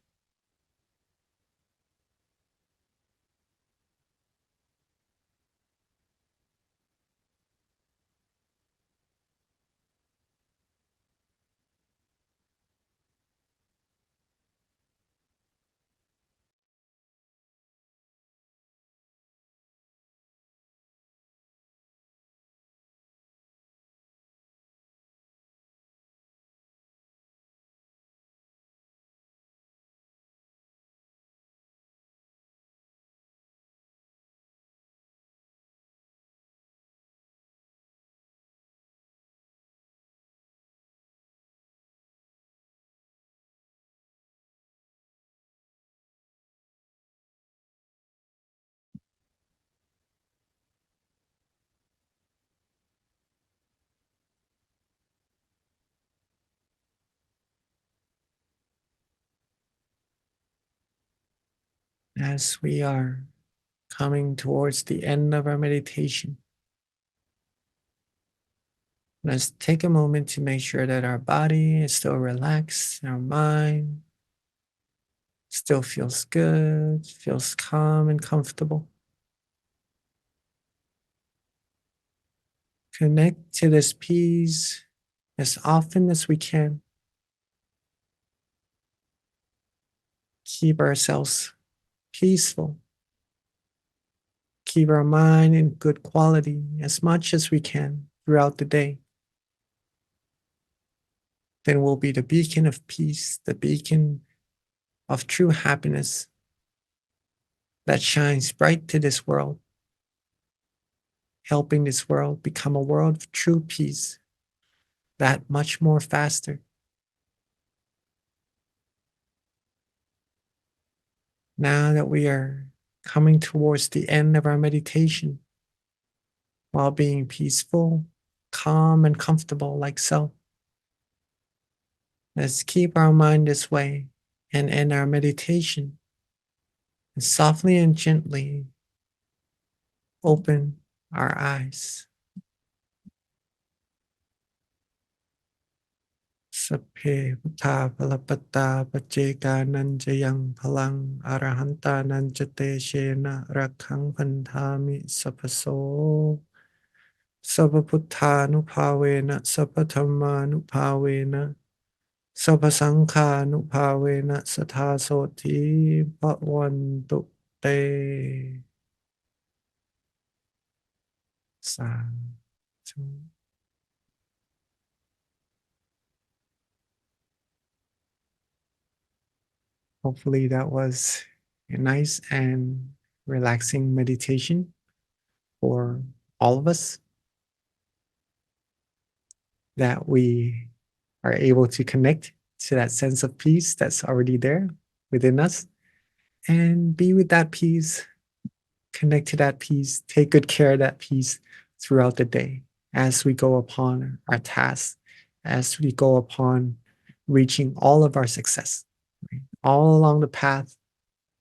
As we are coming towards the end of our meditation. Let's take a moment to make sure that our body is still relaxed, our mind still feels good, feels calm and comfortable. Connect to this peace as often as we can. Keep ourselves peaceful. Keep our mind in good quality as much as we can throughout the day. Then we'll be the beacon of peace, the beacon of true happiness that shines bright to this world, helping this world become a world of true peace, that much more faster. Now that we are coming towards the end of our meditation, while being peaceful, calm, and comfortable like so, let's keep our mind this way and end our meditation. And softly and gently open our eyes. Sapphe Buddha Palapata Pacheka Nanjayang Palang Arahanta Nanjate Shena Rakhang Pandhami Sapaso Sabaputtanupavena Sapathammanupavena Sapasankhanupavena Sathasoti Bhavantu Te. Sadhu. Hopefully that was a nice and relaxing meditation for all of us, that we are able to connect to that sense of peace that's already there within us and be with that peace, connect to that peace, take good care of that peace throughout the day as we go upon our tasks, as we go upon reaching all of our success. All along the path,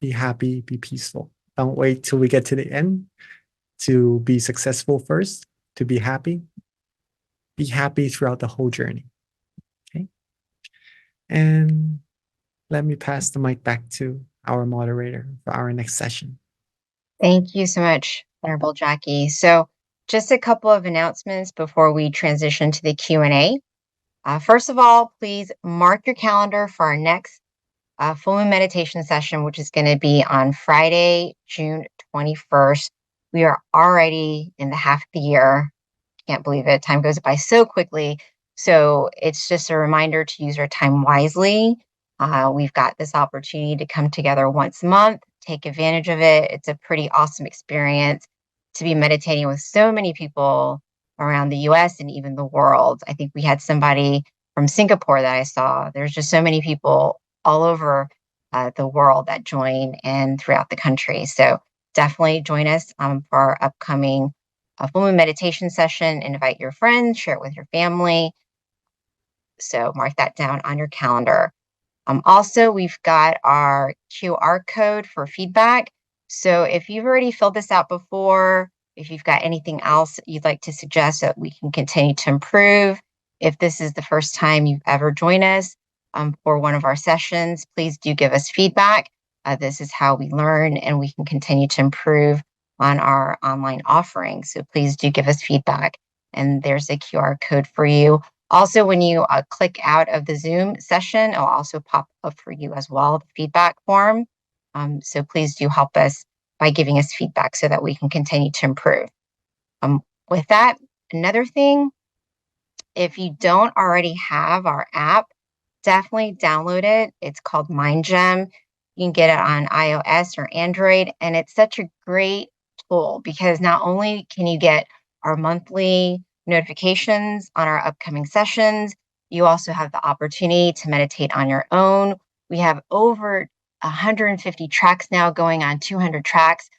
be happy, be peaceful. Don't wait till we get to the end to be successful first, to be happy. Be happy throughout the whole journey. Okay. And let me pass the mic back to our moderator for our next session. Thank you so much, Honorable Jackie. So just a couple of announcements before we transition to the Q&A. First of all, please mark your calendar for our next full moon meditation session, which is going to be on Friday, June 21st. We are already in the half of the year. Can't believe it. Time goes by so quickly. So it's just a reminder to use our time wisely. We've got this opportunity to come together once a month, take advantage of it. It's a pretty awesome experience to be meditating with so many people around the US and even the world. I think we had somebody from Singapore that I saw. There's just so many people all over the world that join and throughout the country. So definitely join us for our upcoming full moon meditation session. Invite your friends, share it with your family. So mark that down on your calendar. Also, we've got our QR code for feedback. So if you've already filled this out before, if you've got anything else you'd like to suggest that we can continue to improve, if this is the first time you've ever joined us for one of our sessions, please do give us feedback. This is how we learn and we can continue to improve on our online offerings. So please do give us feedback. And there's a QR code for you. Also, when you click out of the Zoom session, it'll also pop up for you as well, the feedback form. So please do help us by giving us feedback so that we can continue to improve. With that, another thing, if you don't already have our app, definitely download it. It's called MindGem. You can get it on iOS or Android, and it's such a great tool because not only can you get our monthly notifications on our upcoming sessions, you also have the opportunity to meditate on your own. We have over 150 tracks now, going on 200 tracks,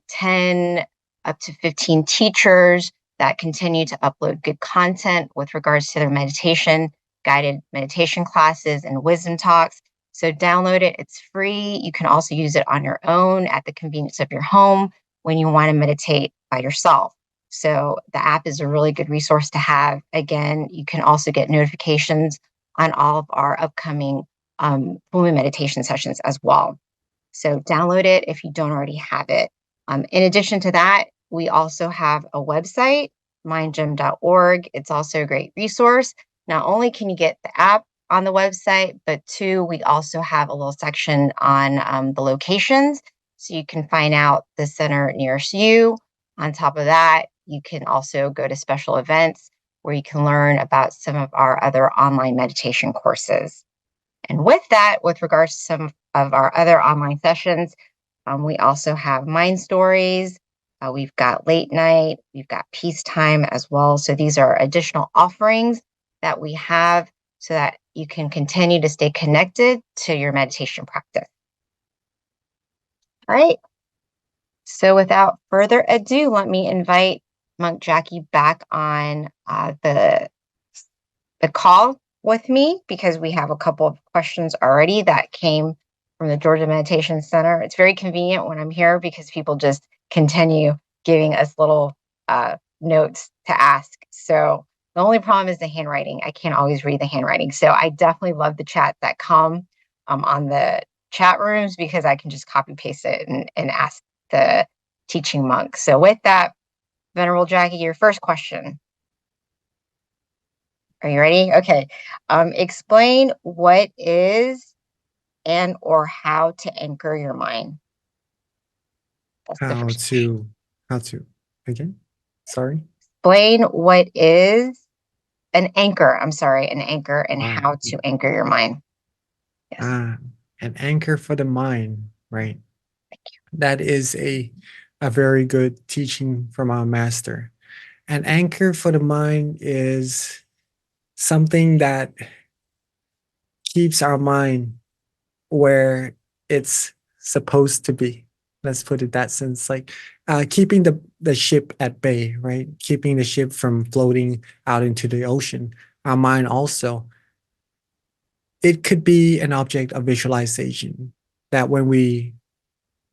10 up to 15 teachers that continue to upload good content with regards to their meditation, guided meditation classes, and wisdom talks. So download it. It's free. You can also use it on your own at the convenience of your home. when you want to meditate by yourself. So the app is a really good resource to have. Again, you can also get notifications on all of our upcoming full moon meditation sessions as well. So download it if you don't already have it. In addition to that, we also have a website, mindgym.org. It's also a great resource. Not only can you get the app on the website, but two, we also have a little section on the locations, so you can find out the center nearest you. On top of that, you can also go to special events where you can learn about some of our other online meditation courses. And with that, with regards to some of our other online sessions, we also have mind stories. We've got late night, we've got peacetime as well. So these are additional offerings that we have so that you can continue to stay connected to your meditation practice. All right. So without further ado, let me invite Monk Jackie back on the call with me, because we have a couple of questions already that came from the Georgia Meditation Center. It's very convenient when I'm here because people just continue giving us little notes to ask. So the only problem is the handwriting. I can't always read the handwriting. So I definitely love the chats that come on the chat rooms, because I can just copy paste it and ask the teaching monk. So with that, Venerable Jackie, your first question. Are you ready? Okay. Explain what is and or how to anchor your mind. That's the first question. How to, again? Sorry? Explain what is an anchor. I'm sorry, an anchor, and how to anchor your mind. Yes. An anchor for the mind, right? Thank you. That is a very good teaching from our master. An anchor for the mind is something that keeps our mind where it's supposed to be. Let's put it that sense, like keeping the ship at bay, right? Keeping the ship from floating out into the ocean. Our mind also, it could be an object of visualization, that when we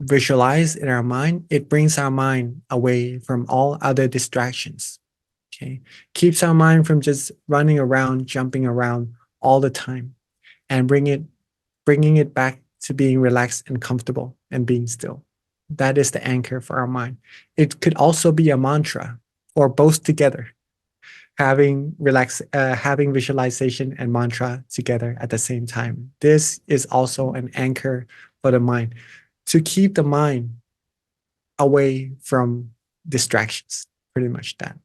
visualize in our mind, it brings our mind away from all other distractions. Okay, keeps our mind from just running around, jumping around all the time, and bringing it back to being relaxed and comfortable and being still. That is the anchor for our mind. It could also be a mantra, or both together, having visualization and mantra together at the same time. This is also an anchor for the mind, to keep the mind away from distractions. Pretty much that.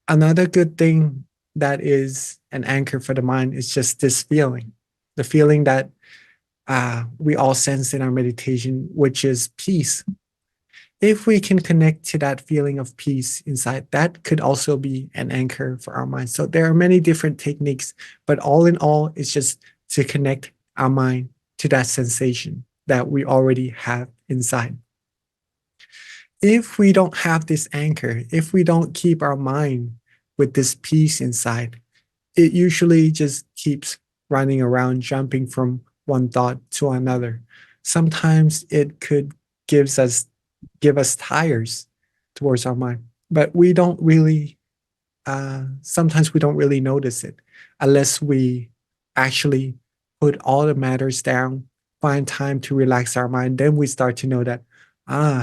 Another good thing that is an anchor for the mind is just this feeling, the feeling that we all sense in our meditation, which is peace. If we can connect to that feeling of peace inside, that could also be an anchor for our mind. So there are many different techniques, but all in all, it's just to connect our mind to that sensation that we already have inside. If we don't have this anchor, if we don't keep our mind with this peace inside, it usually just keeps running around, jumping from one thought to another. Sometimes it could give us tires towards our mind, but we don't really, sometimes we don't really notice it unless we actually put all the matters down, find time to relax our mind. Then we start to know that,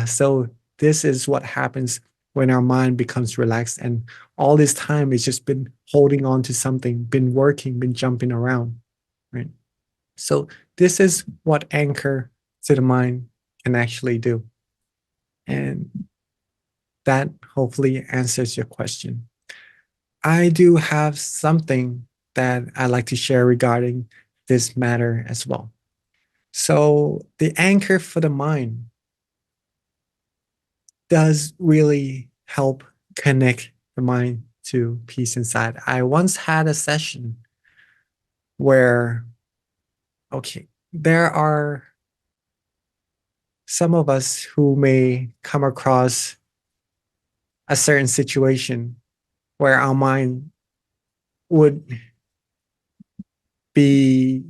so this is what happens when our mind becomes relaxed, and all this time it's just been holding on to something, been working, been jumping around, right? So this is what anchor to the mind can actually do. And that hopefully answers your question. I do have something that I'd like to share regarding this matter as well. So the anchor for the mind does really help connect the mind to peace inside. I once had a session where, okay, there are some of us who may come across a certain situation where our mind would be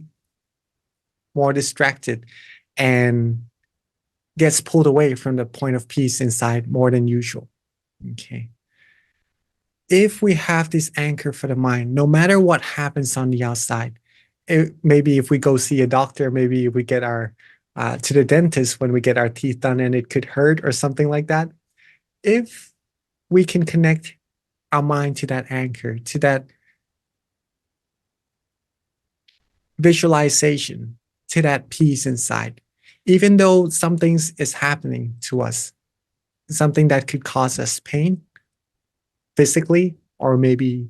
more distracted and gets pulled away from the point of peace inside more than usual. Okay. If we have this anchor for the mind, no matter what happens on the outside, maybe if we go see a doctor, maybe if we get our to the dentist when we get our teeth done and it could hurt or something like that. If we can connect our mind to that anchor, to that visualization, to that peace inside, even though something is happening to us, something that could cause us pain physically or maybe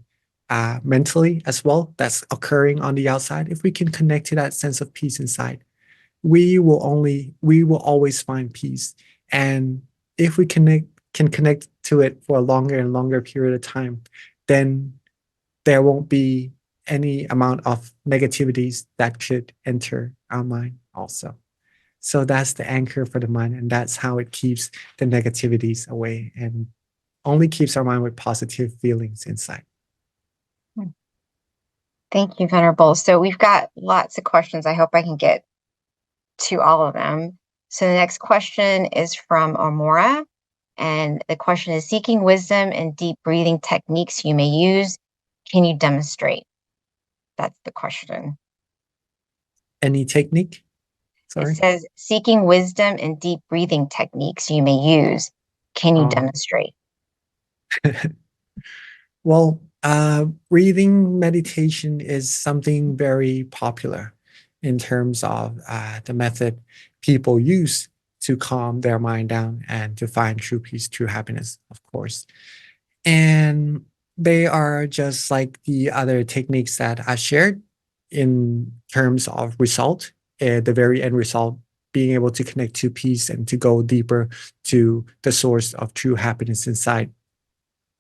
mentally as well, that's occurring on the outside, if we can connect to that sense of peace inside, we will always find peace. And if we can connect to it for a longer and longer period of time, then there won't be any amount of negativities that should enter our mind also. So that's the anchor for the mind, and that's how it keeps the negativities away and only keeps our mind with positive feelings inside. Thank you, Venerable. So we've got lots of questions. I hope I can get to all of them. So the next question is from Amora, and the question is, seeking wisdom and deep breathing techniques you may use, can you demonstrate? That's the question. Any technique? Sorry? It says, seeking wisdom and deep breathing techniques you may use, can you demonstrate? Well, breathing meditation is something very popular in terms of the method people use to calm their mind down and to find true peace, true happiness, of course. And they are just like the other techniques that I shared in terms of result, the very end result, being able to connect to peace and to go deeper to the source of true happiness inside,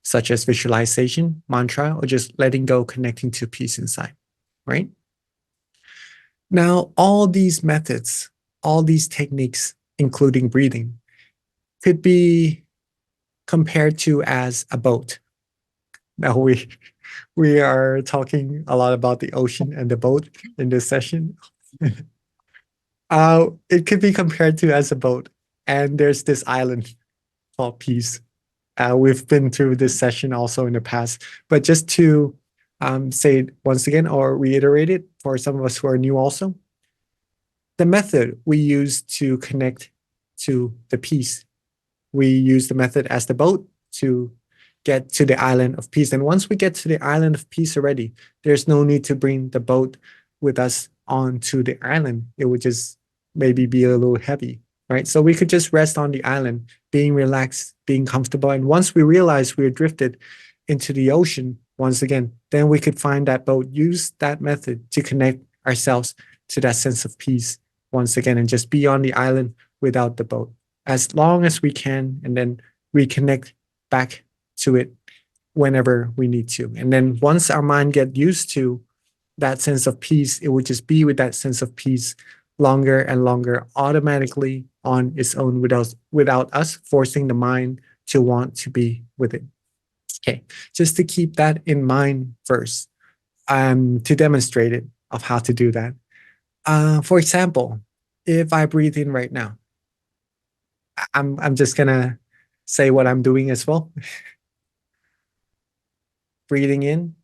such as visualization, mantra, or just letting go, connecting to peace inside, right? Now, all these methods, all these techniques, including breathing, could be compared to as a boat. Now we are talking a lot about the ocean and the boat in this session. It could be compared to as a boat, and there's this island called peace. We've been through this session also in the past, but just to say it once again or reiterate it for some of us who are new also, the method we use to connect to the peace, we use the method as the boat to get to the island of peace. And once we get to the island of peace already, there's no need to bring the boat with us onto the island. It would just maybe be a little heavy, right? So we could just rest on the island, being relaxed, being comfortable. And once we realize we're drifted into the ocean once again, then we could find that boat, use that method to connect ourselves to that sense of peace once again, and just be on the island without the boat as long as we can, and then reconnect back to it whenever we need to. And then once our mind get used to that sense of peace, it would just be with that sense of peace longer and longer, automatically on its own, without us forcing the mind to want to be with it. Okay, just to keep that in mind first, to demonstrate it of how to do that. For example, if I breathe in right now, I'm just gonna say what I'm doing as well. Breathing in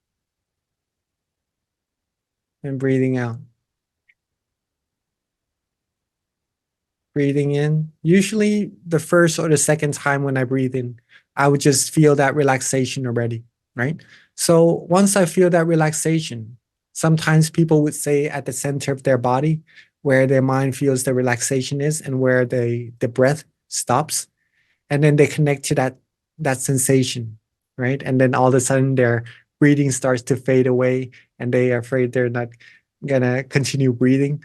and breathing out. Breathing in. Usually the first or the second time when I breathe in, I would just feel that relaxation already, right? So once I feel that relaxation, sometimes people would say at the center of their body, where their mind feels the relaxation is and where the breath stops. And then they connect to that sensation, right? And then all of a sudden their breathing starts to fade away and they are afraid they're not gonna continue breathing.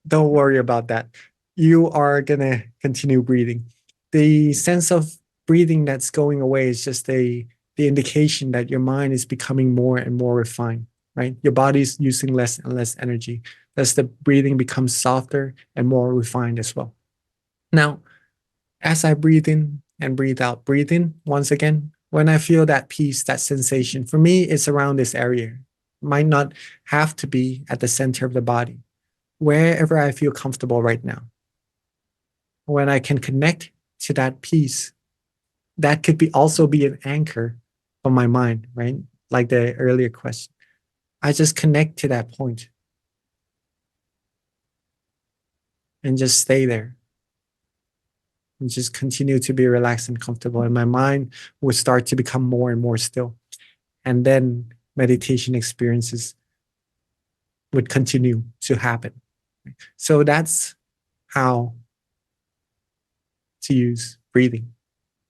Don't worry about that. You are gonna continue breathing. The sense of breathing that's going away is just the indication that your mind is becoming more and more refined, right? Your body's using less and less energy as the breathing becomes softer and more refined as well. Now, as I breathe in and breathe out, breathe in once again, when I feel that peace, that sensation, for me, it's around this area. Might not have to be at the center of the body, wherever I feel comfortable right now. when I can connect to that peace, that could be also be an anchor for my mind, right? Like the earlier question. I just connect to that point and just stay there and just continue to be relaxed and comfortable. And my mind would start to become more and more still. And then meditation experiences would continue to happen. So that's how to use breathing.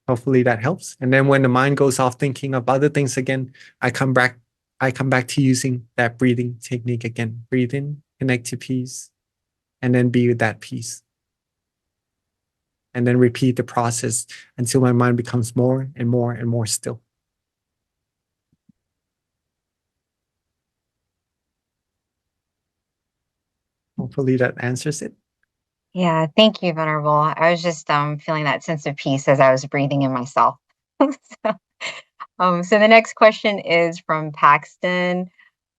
Hopefully that helps. And then when the mind goes off thinking of other things again, I come back to using that breathing technique again. Breathe in, connect to peace, and then be with that peace. And then repeat the process until my mind becomes more and more and more still. Hopefully that answers it. Yeah, thank you, Venerable. I was just feeling that sense of peace as I was breathing in myself. So the next question is from Paxton.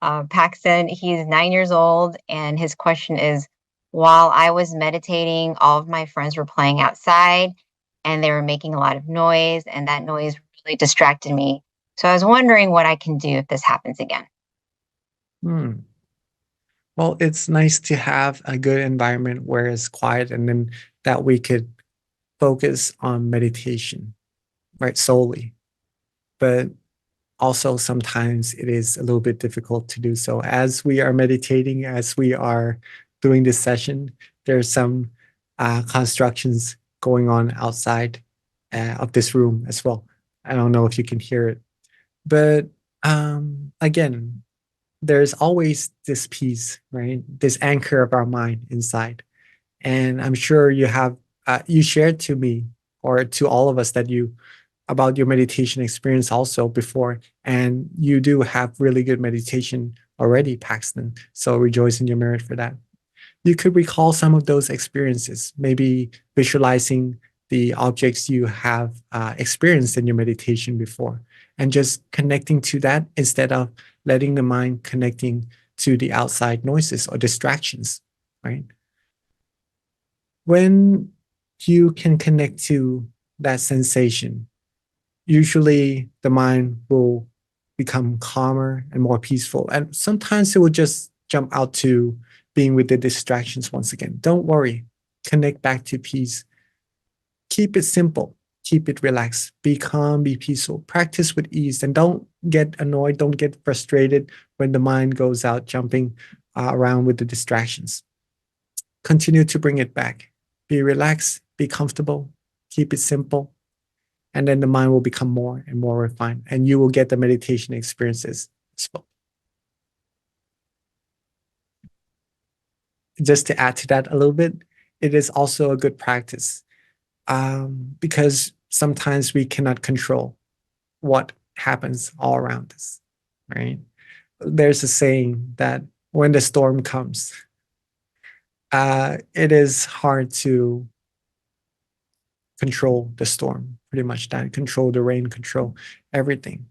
Paxton, he's 9 years old, and his question is, while I was meditating, all of my friends were playing outside, and they were making a lot of noise, and that noise really distracted me. So I was wondering what I can do if this happens again. Well, it's nice to have a good environment where it's quiet and then that we could focus on meditation, right, solely. But also sometimes it is a little bit difficult to do so. As we are meditating, as we are doing this session, there's some constructions going on outside of this room as well. I don't know if you can hear it. But again, there's always this peace, right? This anchor of our mind inside. And I'm sure you have, you shared to me or to all of us that you, about your meditation experience also before. And you do have really good meditation already, Paxton. So rejoice in your merit for that. You could recall some of those experiences, maybe visualizing the objects you have experienced in your meditation before, and just connecting to that instead of letting the mind connecting to the outside noises or distractions, right? When you can connect to that sensation, usually the mind will become calmer and more peaceful. And sometimes it will just jump out to being with the distractions once again. Don't worry, connect back to peace. Keep it simple, keep it relaxed, be calm, be peaceful, practice with ease, and don't get annoyed, don't get frustrated when the mind goes out jumping around with the distractions. Continue to bring it back. Be relaxed, be comfortable, keep it simple, and then the mind will become more and more refined, and you will get the meditation experiences as well. Just to add to that a little bit, it is also a good practice because sometimes we cannot control what happens all around us, right? There's a saying that when the storm comes, it is hard to control the storm, pretty much that, control the rain, control everything.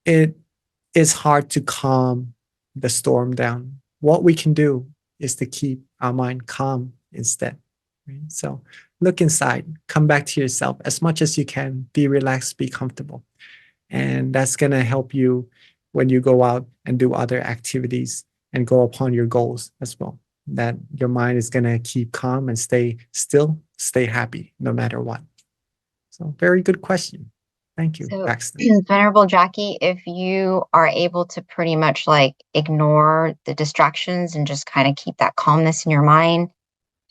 It is hard to calm the storm down. What we can do is to keep our mind calm instead. Right? So look inside, come back to yourself as much as you can, be relaxed, be comfortable. And that's going to help you when you go out and do other activities and go upon your goals as well. That your mind is going to keep calm and stay still, stay happy no matter what. So very good question. Thank you, So, Paxton. Venerable Jackie, if you are able to pretty much like ignore the distractions and just kind of keep that calmness in your mind,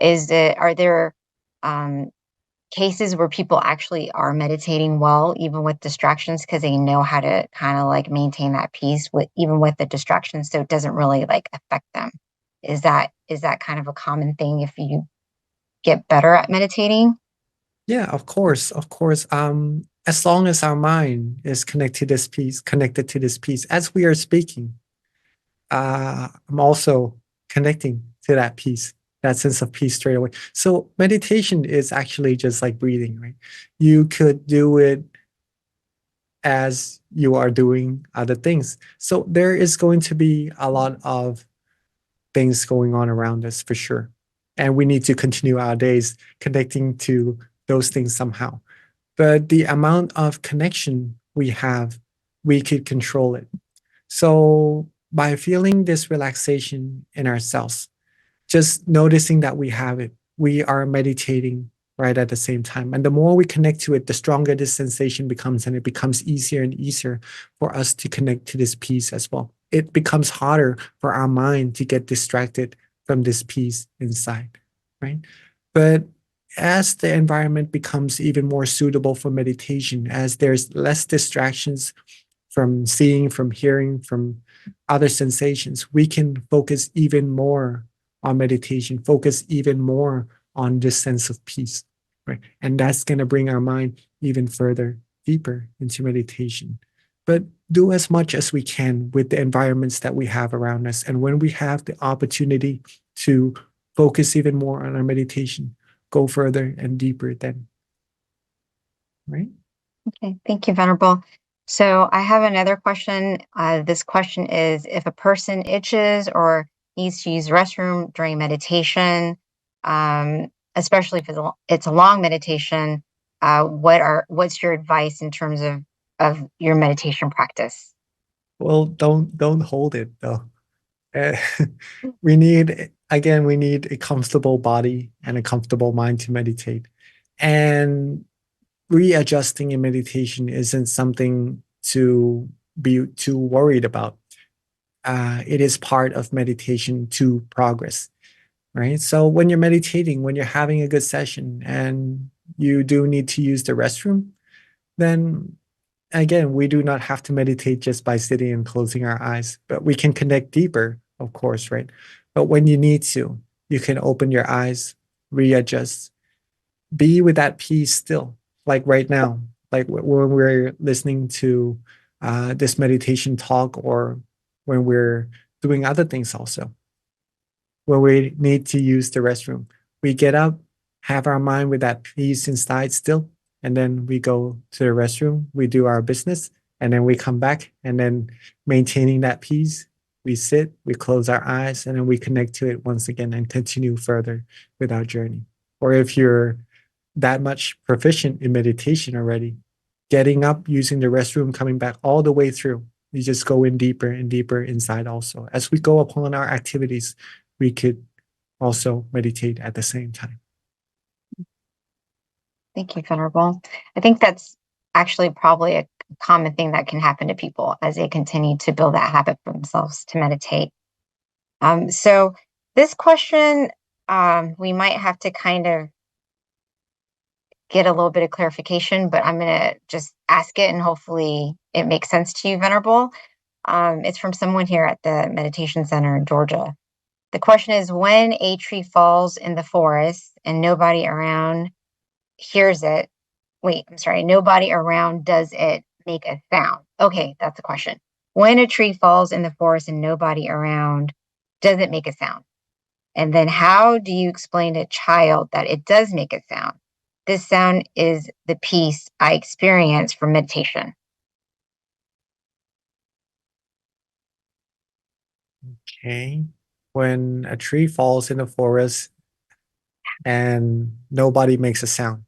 are there cases where people actually are meditating well, even with distractions, because they know how to kind of like maintain that peace with even with the distractions, so it doesn't really like affect them? Is that kind of a common thing if you get better at meditating? Yeah, of course, of course. As long as our mind is connected to this piece, as we are speaking, I'm also connecting to that peace, that sense of peace straight away. So meditation is actually just like breathing, right? You could do it as you are doing other things. So there is going to be a lot of things going on around us for sure. And we need to continue our days connecting to those things somehow. But the amount of connection we have, we could control it. So by feeling this relaxation in ourselves, just noticing that we have it, we are meditating right at the same time. And the more we connect to it, the stronger this sensation becomes, and it becomes easier and easier for us to connect to this peace as well. It becomes harder for our mind to get distracted from this peace inside, right? But as the environment becomes even more suitable for meditation, as there's less distractions from seeing, from hearing, from other sensations, we can focus even more on meditation, focus even more on this sense of peace, right? And that's going to bring our mind even further, deeper into meditation. But do as much as we can with the environments that we have around us. And when we have the opportunity to focus even more on our meditation, go further and deeper then, right? Okay, thank you, Venerable. So I have another question. This question is, if a person itches or needs to use the restroom during meditation, especially if it's a long meditation, what's your advice in terms of your meditation practice? Well, don't hold it though. Uh, we need a comfortable body and a comfortable mind to meditate. And readjusting in meditation isn't something to be too worried about. It is part of meditation to progress, right? So when you're meditating, when you're having a good session and you do need to use the restroom, then again, we do not have to meditate just by sitting and closing our eyes, but we can connect deeper, of course, right? But when you need to, you can open your eyes, readjust, be with that peace still, like right now, like when we're listening to this meditation talk, or when we're doing other things also, when we need to use the restroom. We get up, have our mind with that peace inside still, and then we go to the restroom, we do our business, and then we come back, and then maintaining that peace, we sit, we close our eyes, and then we connect to it once again and continue further with our journey. Or if you're that much proficient in meditation already, getting up, using the restroom, coming back all the way through, you just go in deeper and deeper inside also. As we go upon our activities, we could also meditate at the same time. Thank you, Venerable. I think that's actually probably a common thing that can happen to people as they continue to build that habit for themselves to meditate. So this question, we might have to kind of get a little bit of clarification, but I'm going to just ask it and hopefully it makes sense to you, Venerable. It's from someone here at the Meditation Center in Georgia. The question is, when a tree falls in the forest and nobody around hears it, nobody around does it make a sound? Okay, that's the question. When a tree falls in the forest and nobody around, does it make a sound? And then how do you explain to a child that it does make a sound? This sound is the peace I experience from meditation. Okay. When a tree falls in the forest and nobody makes a sound.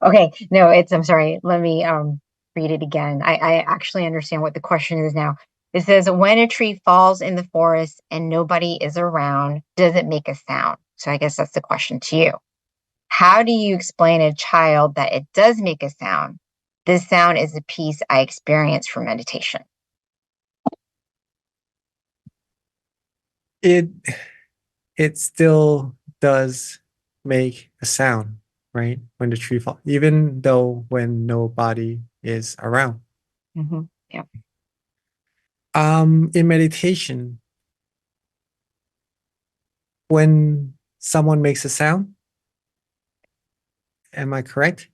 Okay, no, I'm sorry. Let me read it again. I actually understand what the question is now. It says, when a tree falls in the forest and nobody is around, does it make a sound? So I guess that's the question to you. How do you explain to a child that it does make a sound? This sound is the peace I experience from meditation. It still does make a sound, right? When the tree falls, even though when nobody is around. Mm-hmm. Yeah. In meditation, when someone makes a sound, am I correct?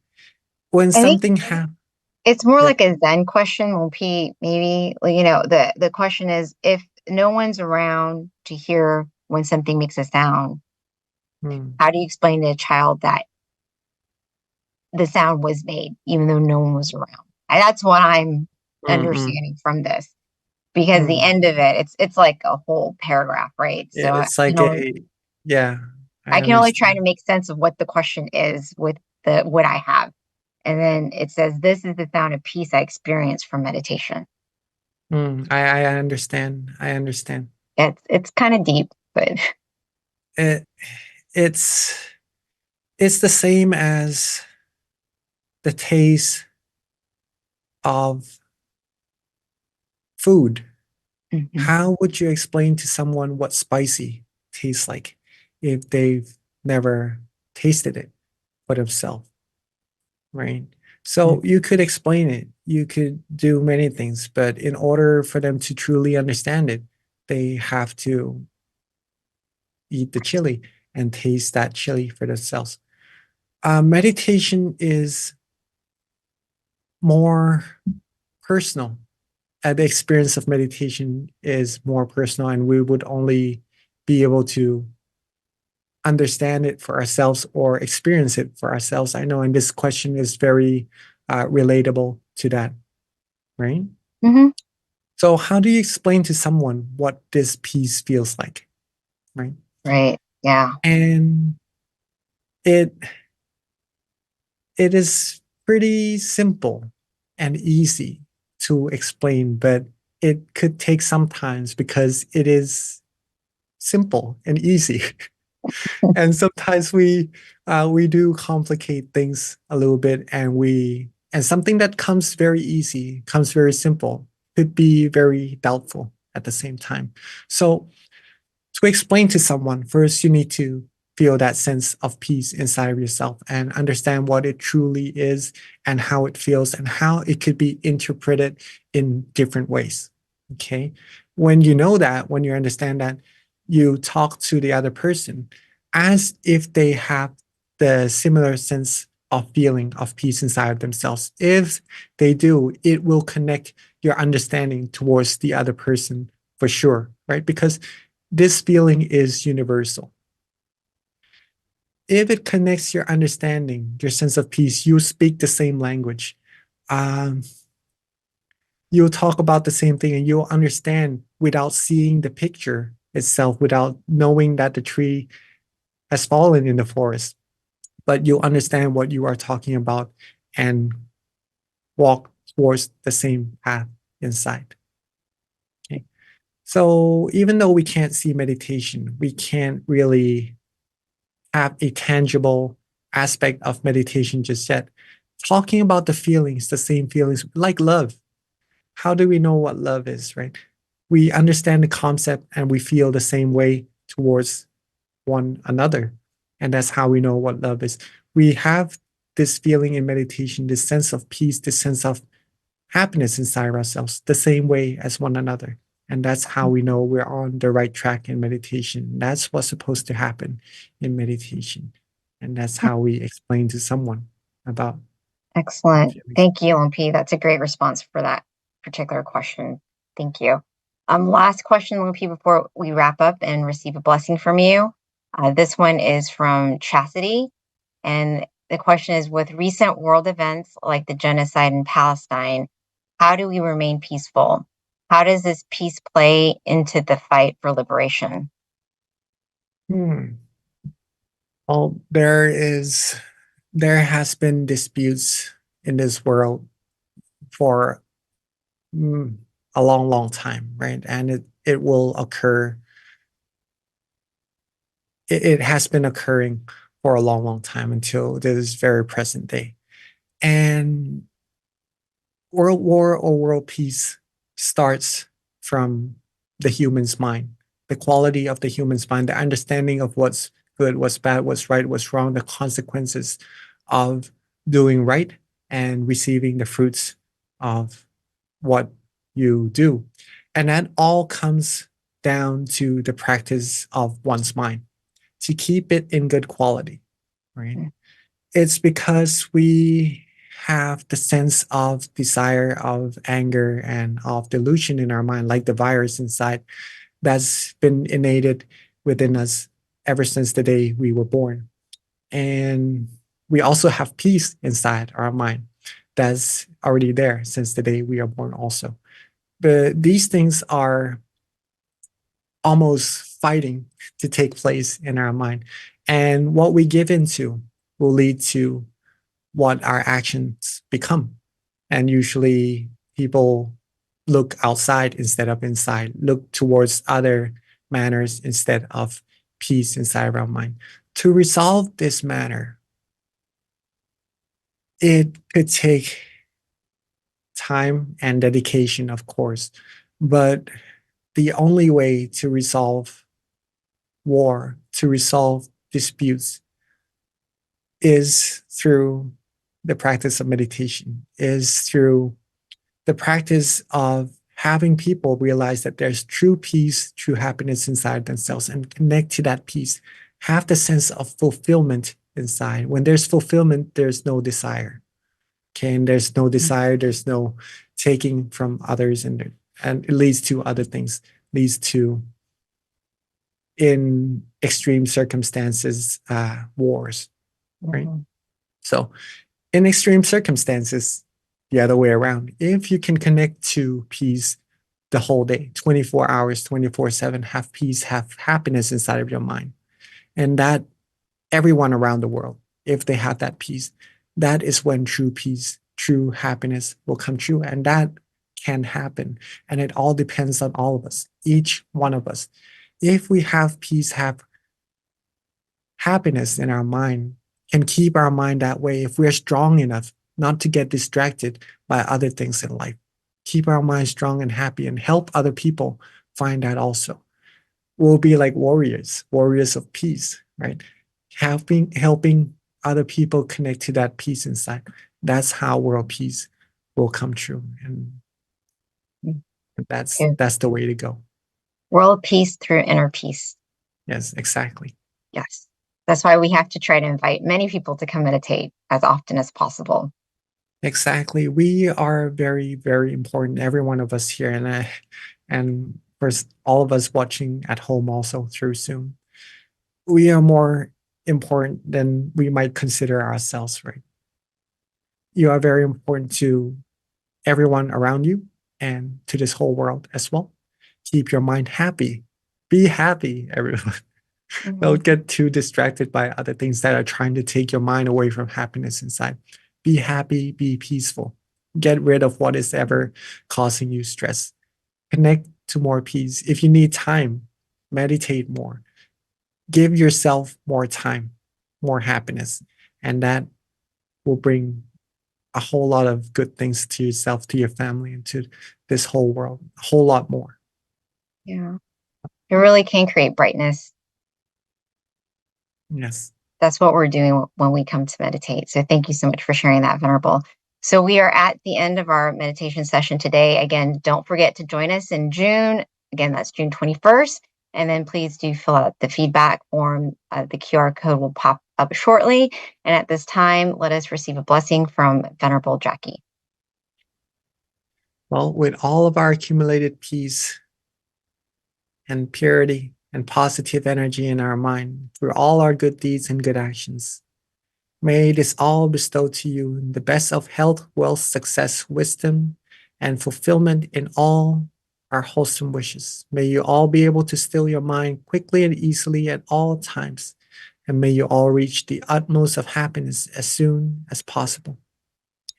When I think something happens. it's more Yeah. like a Zen question. When maybe, the question is, if no one's around to hear when something makes a sound, how do you explain to a child that the sound was made even though no one was around? That's what I'm understanding from this, because the end of it's like a whole paragraph, right? So It's like you know, yeah. I I can only try understand. to make sense of what the question is with what I have. And then it says, this is the sound of peace I experience from meditation. I understand. I understand. It's kind of deep, but It, it's it's the same as the taste of food. Mhm. How would you explain to someone what spicy tastes like if they've never tasted it for themselves, right? So you could explain it, you could do many things, but in order for them to truly understand it, they have to eat the chili and taste that chili for themselves. Meditation is more personal. The experience of meditation is more personal, and we would only be able to understand it for ourselves or experience it for ourselves. I know, and this question is very relatable to that, right? Mhm. So, how do you explain to someone what this piece feels like, right? Right. Yeah. And it it is pretty simple and easy to explain, but it could take some times because it is simple and easy. And sometimes we do complicate things a little bit, and something that comes very easy, comes very simple, could be very doubtful at the same time. So to explain to someone, first you need to feel that sense of peace inside of yourself and understand what it truly is and how it feels and how it could be interpreted in different ways. Okay. When you know that, when you understand that, you talk to the other person as if they have the similar sense of feeling of peace inside of themselves. If they do, it will connect your understanding towards the other person for sure, right? Because this feeling is universal. If it connects your understanding, your sense of peace, you speak the same language. Um, you'll talk about the same thing and you'll understand without seeing the picture itself, without knowing that the tree has fallen in the forest. But you'll understand what you are talking about and walk towards the same path inside. Okay. So even though we can't see meditation, we can't really have a tangible aspect of meditation just yet. Talking about the feelings, the same feelings, like love. How do we know what love is, right? We understand the concept and we feel the same way towards one another. And that's how we know what love is. We have this feeling in meditation, this sense of peace, this sense of happiness inside ourselves, the same way as one another. And that's how we know we're on the right track in meditation. That's what's supposed to happen in meditation. And that's how we explain to someone about our Excellent. feelings. Thank you, LP. That's a great response for that particular question. Thank you. Last question, LP, before we wrap up and receive a blessing from you. This one is from Chastity. And the question is, with recent world events like the genocide in Palestine, how do we remain peaceful? How does this peace play into the fight for liberation? Hmm. Well, there has been disputes in this world for mm, a long, long time, right? And it will occur. It has been occurring for a long, long time until this very present day. And world war or world peace starts from the human's mind, the quality of the human's mind, the understanding of what's good, what's bad, what's right, what's wrong, the consequences of doing right and receiving the fruits of what you do. And that all comes down to the practice of one's mind to keep it in good quality, right? It's because we have the sense of desire, of anger, and of delusion in our mind, like the virus inside, that's been innate within us ever since the day we were born. And we also have peace inside our mind that's already there since the day we are born, also. But these things are almost fighting to take place in our mind. And what we give into will lead to what our actions become. And usually people look outside instead of inside, look towards other manners instead of peace inside of our mind. To resolve this matter, it could take time and dedication, of course, but the only way to resolve war, to resolve disputes, is through the practice of meditation, is through the practice of having people realize that there's true peace, true happiness inside themselves, and connect to that peace. Have the sense of fulfillment inside. When there's fulfillment, there's no desire. Okay, and there's no desire, there's no taking from others, and it leads to other things, leads to, in extreme circumstances, wars, right? So in extreme circumstances, the other way around, if you can connect to peace the whole day, 24 hours, 24/7, have peace, have happiness inside of your mind, and that everyone around the world, if they have that peace, that is when true peace, true happiness will come true. And that can happen. And it all depends on all of us, each one of us. If we have peace, have happiness in our mind, can keep our mind that way, if we're strong enough not to get distracted by other things in life, keep our mind strong and happy, and help other people find that also. We'll be like warriors of peace, right? Helping other people connect to that peace inside. That's how world peace will come true. And that's the way to go. World peace through inner peace. Yes, exactly. Yes. That's why we have to try to invite many people to come meditate as often as possible. Exactly. We are very, very important, every one of us here, and first, all of us watching at home also through Zoom. We are more important than we might consider ourselves, right? You are very important to everyone around you and to this whole world as well. Keep your mind happy. Be happy, everyone. Don't get too distracted by other things that are trying to take your mind away from happiness inside. Be happy, be peaceful. Get rid of what is ever causing you stress. Connect to more peace. If you need time, meditate more. Give yourself more time, more happiness, and that will bring a whole lot of good things to yourself, to your family, and to this whole world. A whole lot more. Yeah. It really can create brightness. Yes. That's what we're doing when we come to meditate. So thank you so much for sharing that, Venerable. So we are at the end of our meditation session today. Again, don't forget to join us in June. Again, that's June 21st. And then please do fill out the feedback form. The QR code will pop up shortly. And at this time, let us receive a blessing from Venerable Jackie. Well, with all of our accumulated peace and purity and positive energy in our mind through all our good deeds and good actions, may this all bestow to you the best of health, wealth, success, wisdom, and fulfillment in all our wholesome wishes. May you all be able to still your mind quickly and easily at all times. And may you all reach the utmost of happiness as soon as possible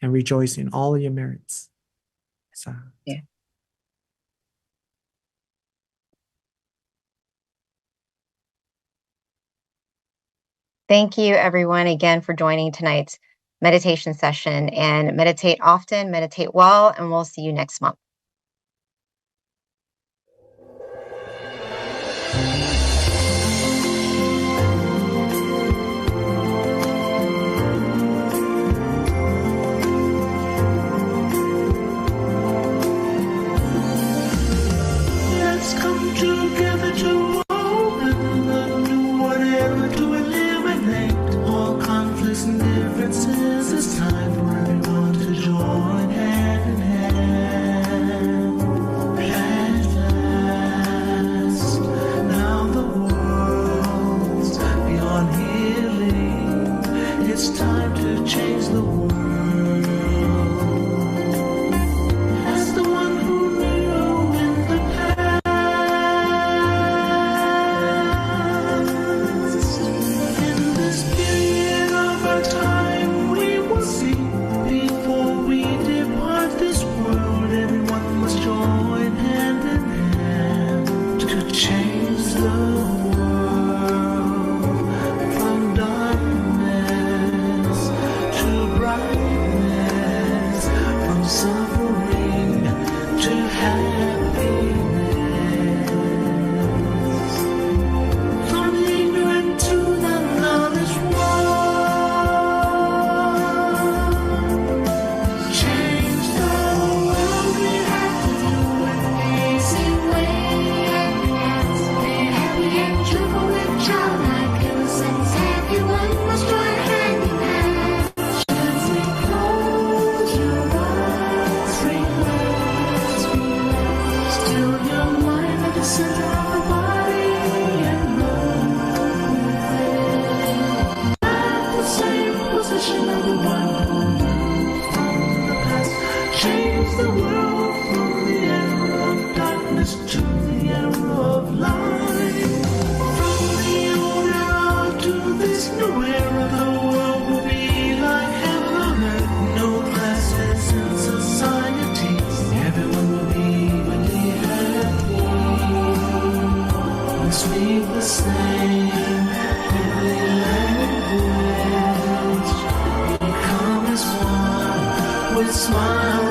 and rejoice in all your merits. So, yeah. Thank you, everyone, again for joining tonight's meditation session. And meditate often, meditate well, and we'll see you next month. Let's come together to open and do whatever to eliminate all conflicts and differences. It's time for everyone to join hand in hand. change the world from darkness to brightness, from suffering to happiness, from ignorant to the knowledge world. Change the world, we have to do it easy way. Be happy and cheerful and childlike innocence. Everyone must join hand in hand. Gently close your eyes, relax, relax. Still your mind at the center of the body and move within. At the same position of the one who moved from the past. Change the world from the era of darkness to the era of light. From the old era to this new era, the world will be like heaven on earth. No classes in society. Everyone will be evenly happy. We speak the same heavenly language. We come as one with smiles.